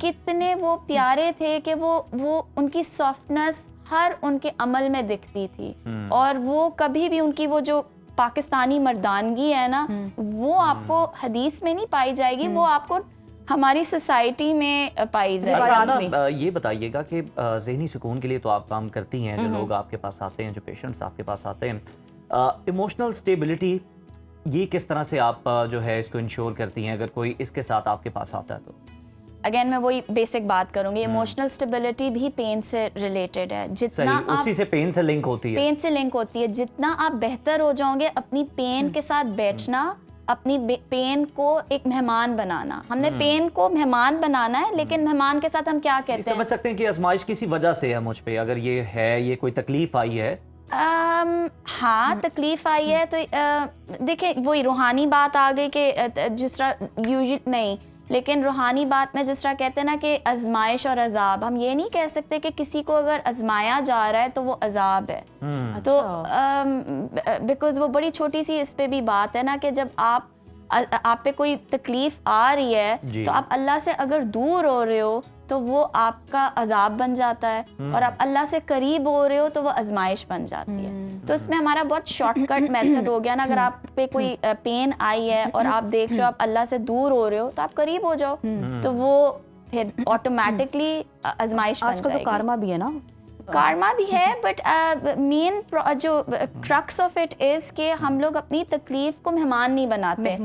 کتنے وہ پیارے تھے کہ وہ ان کی سافٹنس ہر ان کے عمل میں دکھتی تھی. اور وہ کبھی بھی ان کی وہ جو پاکستانی مردانگی ہے نا وہ آپ کو حدیث میں نہیں پائی جائے گی, وہ آپ کو ہماری سوسائٹی میں پائی جائے. اچھا یہ بتائیے گا کہ ذہنی سکون کے لیے تو آپ کام کرتی ہیں, جو لوگ آپ کے پاس آتے ہیں, جو پیشنٹس آپ کے پاس آتے ہیں, ایموشنل اسٹیبلٹی یہ کس طرح سے آپ جو ہے اس کو انشور کرتی ہیں اگر کوئی اس کے ساتھ آپ کے پاس آتا ہے تو؟ اگین میں وہی بیسک بات کروں گی, ایموشنل اسٹیبلٹی بھی پین سے ریلیٹڈ ہے. جتنا اسی سے پین سے لنک ہوتی ہے, جتنا آپ بہتر ہو جاؤ گے اپنی پین کے ساتھ بیٹھنا, اپنی پین کو ایک مہمان بنانا. ہم نے پین کو مہمان بنانا ہے, لیکن مہمان کے ساتھ ہم کیا کہتے ہیں؟ سمجھ سکتے ہیں کہ آزمائش کسی وجہ سے ہے مجھ پہ, اگر یہ ہے, یہ کوئی تکلیف آئی ہے, ہاں تکلیف آئی ہے تو دیکھیں وہی روحانی بات آ گئی کہ جس طرح یوزلی نہیں, لیکن روحانی بات میں جس طرح کہتے ہیں نا کہ آزمائش اور عذاب، ہم یہ نہیں کہہ سکتے کہ کسی کو اگر آزمایا جا رہا ہے تو وہ عذاب ہے. تو بیکاز وہ بڑی چھوٹی سی اس پہ بھی بات ہے نا کہ جب آپ پہ کوئی تکلیف آ رہی ہے تو آپ اللہ سے اگر دور ہو رہے ہو تو وہ آپ کا عذاب بن جاتا ہے، اور آپ اللہ سے قریب ہو رہے ہو تو وہ آزمائش بن جاتی ہے. تو اس میں ہمارا بہت شارٹ کٹ میتھڈ ہو گیا نا، اگر آپ پہ کوئی پین آئی ہے اور آپ دیکھ رہے ہو آپ اللہ سے دور ہو رہے ہو تو آپ قریب ہو جاؤ، تو وہ پھر آٹومیٹکلی آزمائش بن آج کل جائے تو گی. کارما بھی ہے نا، کارما بھی ہے، بٹ مین جو کرکس آف اٹ از کہ ہم لوگ اپنی تکلیف کو مہمان نہیں بناتے،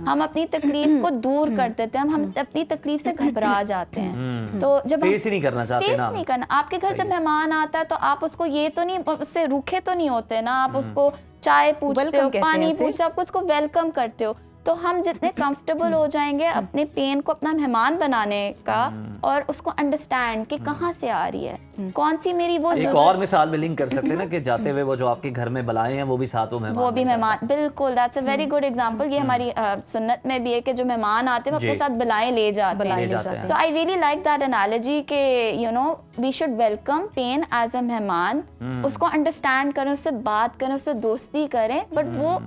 ہم اپنی تکلیف کو دور کر دیتے ہیں، ہم اپنی تکلیف سے گھبرا جاتے ہیں. تو جب فیس ہی نہیں کرنا چاہتے فیس نا، نہیں کرنا. آپ کے گھر جب مہمان آتا ہے تو آپ اس کو یہ تو نہیں، اس سے روکھے تو نہیں ہوتے نا، آپ اس کو چائے پوچھتے ہو، پانی پوچھتے ہو، آپ اس کو ویلکم کرتے ہو. تو ہم جتنے کمفرٹیبل ہو جائیں گے اپنے پین کو اپنا مہمان بنانے کا اور اس کو انڈرسٹینڈ کہ کہاں سے آ رہی ہے، کون سی میری وہ ایک اور مثال میں لنک کر سکتے ہیں نا کہ جاتے ہوئے وہ جو آپ کے گھر میں بلائے ہیں وہ بھی ساتھ وہ بھی مہمان. بالکل، that's a very good example. یہ ہماری سنت میں بھی ہے کہ جو مہمان آتے ہیں وہ اپنے ساتھ بلائیں لے جاتے ہیں. So I really like that analogy کہ you know we should welcome pain as a مہمان، اس کو انڈرسٹینڈ کریں، اس سے بات کریں، اس سے دوستی کریں، بٹ وہ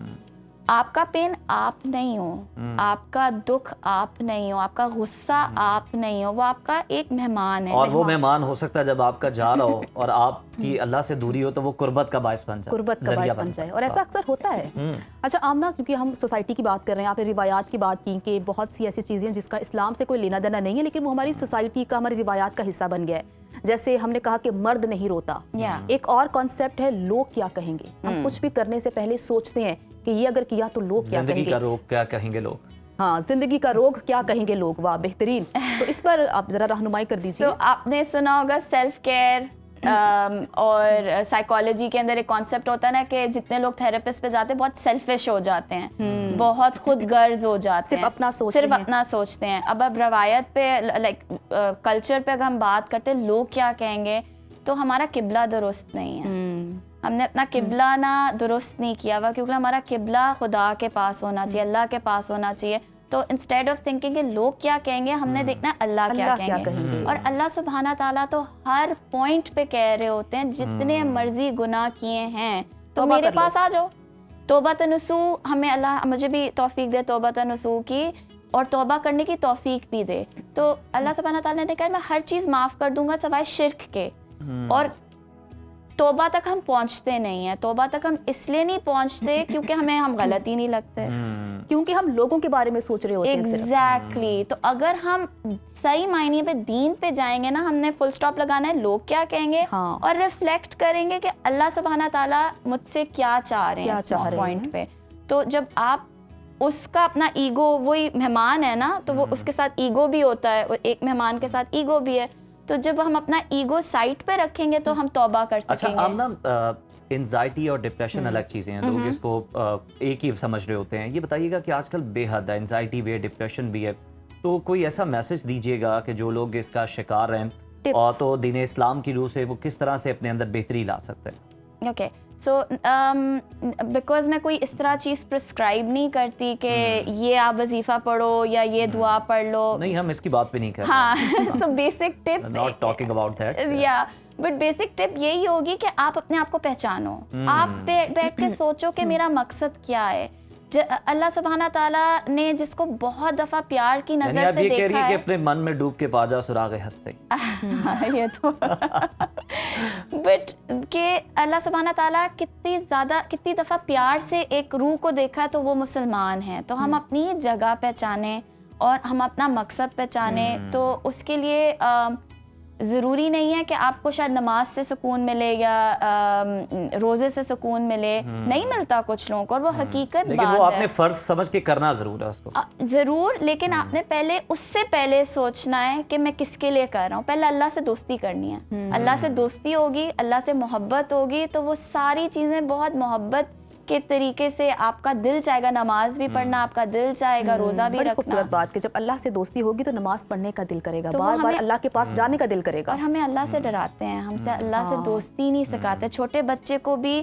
آپ کا پین آپ نہیں ہو، آپ کا دکھ آپ نہیں ہو، آپ کا غصہ آپ نہیں ہو، وہ آپ کا ایک مہمان ہے. اور وہ مہمان ہو سکتا ہے جب آپ کا جا رہا ہو اور آپ کی اللہ سے دوری ہو تو وہ قربت کا باعث بن جائے، اور ایسا اکثر ہوتا ہے. اچھا آمنہ، کیونکہ ہم سوسائٹی کی بات کر رہے ہیں، آپ نے روایات کی بات کی کہ بہت سی ایسی چیزیں جس کا اسلام سے کوئی لینا دینا نہیں ہے لیکن وہ ہماری سوسائٹی کا، ہماری روایات کا حصہ بن گیا ہے. جیسے ہم نے کہا کہ مرد نہیں روتا، ایک اور کانسیپٹ ہے لوگ کیا کہیں گے. ہم کچھ بھی کرنے سے پہلے سوچتے ہیں کہ یہ اگر کیا تو لوگ کیا کہیں گے، زندگی کا روگ کیا کہیں گے لوگ. ہاں، زندگی کا روگ کیا کہیں گے لوگ. واہ، بہترین. تو اس پر آپ ذرا رہنمائی کر دیجیے. آپ نے سنا ہوگا سیلف کیئر اور سائیکالوجی کے اندر ایک کانسیپٹ ہوتا ہے نا کہ جتنے لوگ تھراپسٹ پہ جاتے ہیں بہت سیلفش ہو جاتے ہیں، بہت خود غرض ہو جاتے ہیں، صرف اپنا سوچتے ہیں. اب روایت پہ لائک کلچر پہ اگر ہم بات کرتے ہیں لوگ کیا کہیں گے، تو ہمارا قبلہ درست نہیں ہے. ہم نے اپنا قبلہ نا درست نہیں کیا ہوا، کیونکہ ہمارا قبلہ خدا کے پاس ہونا چاہیے، اللہ کے پاس ہونا چاہیے. تو انسٹیڈ آف تھنکنگ کہ لوگ کیا کہیں گے، ہم نے دیکھنا ہے اللہ کیا کہیں گے. اور اللہ سبحانہ تعالیٰ تو ہر پوائنٹ پہ کہہ رہے ہوتے ہیں جتنے مرضی گناہ کیے ہیں تو میرے پاس آ جاؤ. توبہ نصوح، ہمیں اللہ مجھے بھی توفیق دے توبہ نصوح کی، اور توبہ کرنے کی توفیق بھی دے. تو اللہ سبحانہ تعالیٰ نے کہا میں ہر چیز معاف کر دوں گا سوائے شرک کے. اور توبہ تک ہم پہنچتے نہیں ہیں. توبہ تک ہم اس لیے نہیں پہنچتے کیونکہ ہمیں ہم غلط ہی نہیں لگتے، کیونکہ ہم لوگوں کے بارے میں سوچ رہے ہوتے ہیں. ایگزیکٹلی. تو اگر ہم صحیح معنی پہ دین پہ جائیں گے نا، ہم نے فل سٹاپ لگانا ہے لوگ کیا کہیں گے، اور ریفلیکٹ کریں گے کہ اللہ سبحانہ تعالیٰ مجھ سے کیا چاہ رہے ہیں اس پوائنٹ پہ. تو جب آپ اس کا اپنا ایگو، وہی مہمان ہے نا تو وہ اس کے ساتھ ایگو بھی ہوتا ہے، ایک مہمان کے ساتھ ایگو بھی ہے. تو جب ہم اپنا ایگو سائٹ پہ رکھیں گے تو ہم توبہ کر سکیں گے. اچھا آمنہ، انزائٹی اور ڈپریشن الگ چیزیں ہیں، لوگ اس کو ایک ہی سمجھ رہے ہوتے ہیں. یہ بتائیے گا کہ آج کل بے حد ہے، انزائٹی بھی ہے، ڈپریشن بھی ہے، تو کوئی ایسا میسج دیجیے گا کہ جو لوگ اس کا شکار ہیں اور تو دین اسلام کی روح سے وہ کس طرح سے اپنے اندر بہتری لا سکتے ہیں. اوکے، سو بیکاز میں کوئی اس طرح چیز پرسکرائب نہیں کرتی کہ یہ آپ وظیفہ پڑھو یا یہ دعا پڑھ لو. نہیں، ہم اس کی بات پہ نہیں کر رہے. ہاں، so basic tip, not talking about that. یا بٹ بیسک ٹپ یہی ہوگی کہ آپ اپنے آپ کو پہچانو. آپ بیٹھ کے سوچو کہ میرا مقصد کیا ہے. اللہ سبحانہ تعالیٰ نے جس کو بہت دفعہ پیار کی نظر سے دیکھا ہے، کہ اپنے من میں ڈوب کے پا جا سراغ ہستے. یہ تو بٹ کہ اللہ سبحانہ تعالیٰ کتنی دفعہ پیار سے ایک روح کو دیکھا تو وہ مسلمان ہیں. تو ہم اپنی جگہ پہچانیں اور ہم اپنا مقصد پہچانیں. تو اس کے لیے ضروری نہیں ہے کہ آپ کو شاید نماز سے سکون ملے یا روزے سے سکون ملے، نہیں ملتا کچھ لوگوں کو، اور وہ حقیقت لیکن بات وہ آپ نے ہے. فرض سمجھ کے کرنا ضرور ہے اس کو ضرور، لیکن آپ نے پہلے اس سے پہلے سوچنا ہے کہ میں کس کے لیے کر رہا ہوں. پہلے اللہ سے دوستی کرنی ہے. اللہ سے دوستی ہوگی، اللہ سے محبت ہوگی، تو وہ ساری چیزیں بہت محبت کے طریقے سے آپ کا دل چاہے گا. نماز بھی پڑھنا آپ کا دل چاہے گا، روزہ بھی رکھنا. خوبصورت بات کہ جب اللہ سے دوستی ہوگی تو نماز پڑھنے کا دل کرے گا، بار بار اللہ کے پاس جانے کا دل کرے گا. اور ہمیں اللہ سے ڈراتے ہیں، ہم سے اللہ سے دوستی نہیں سکھاتے. چھوٹے بچے کو بھی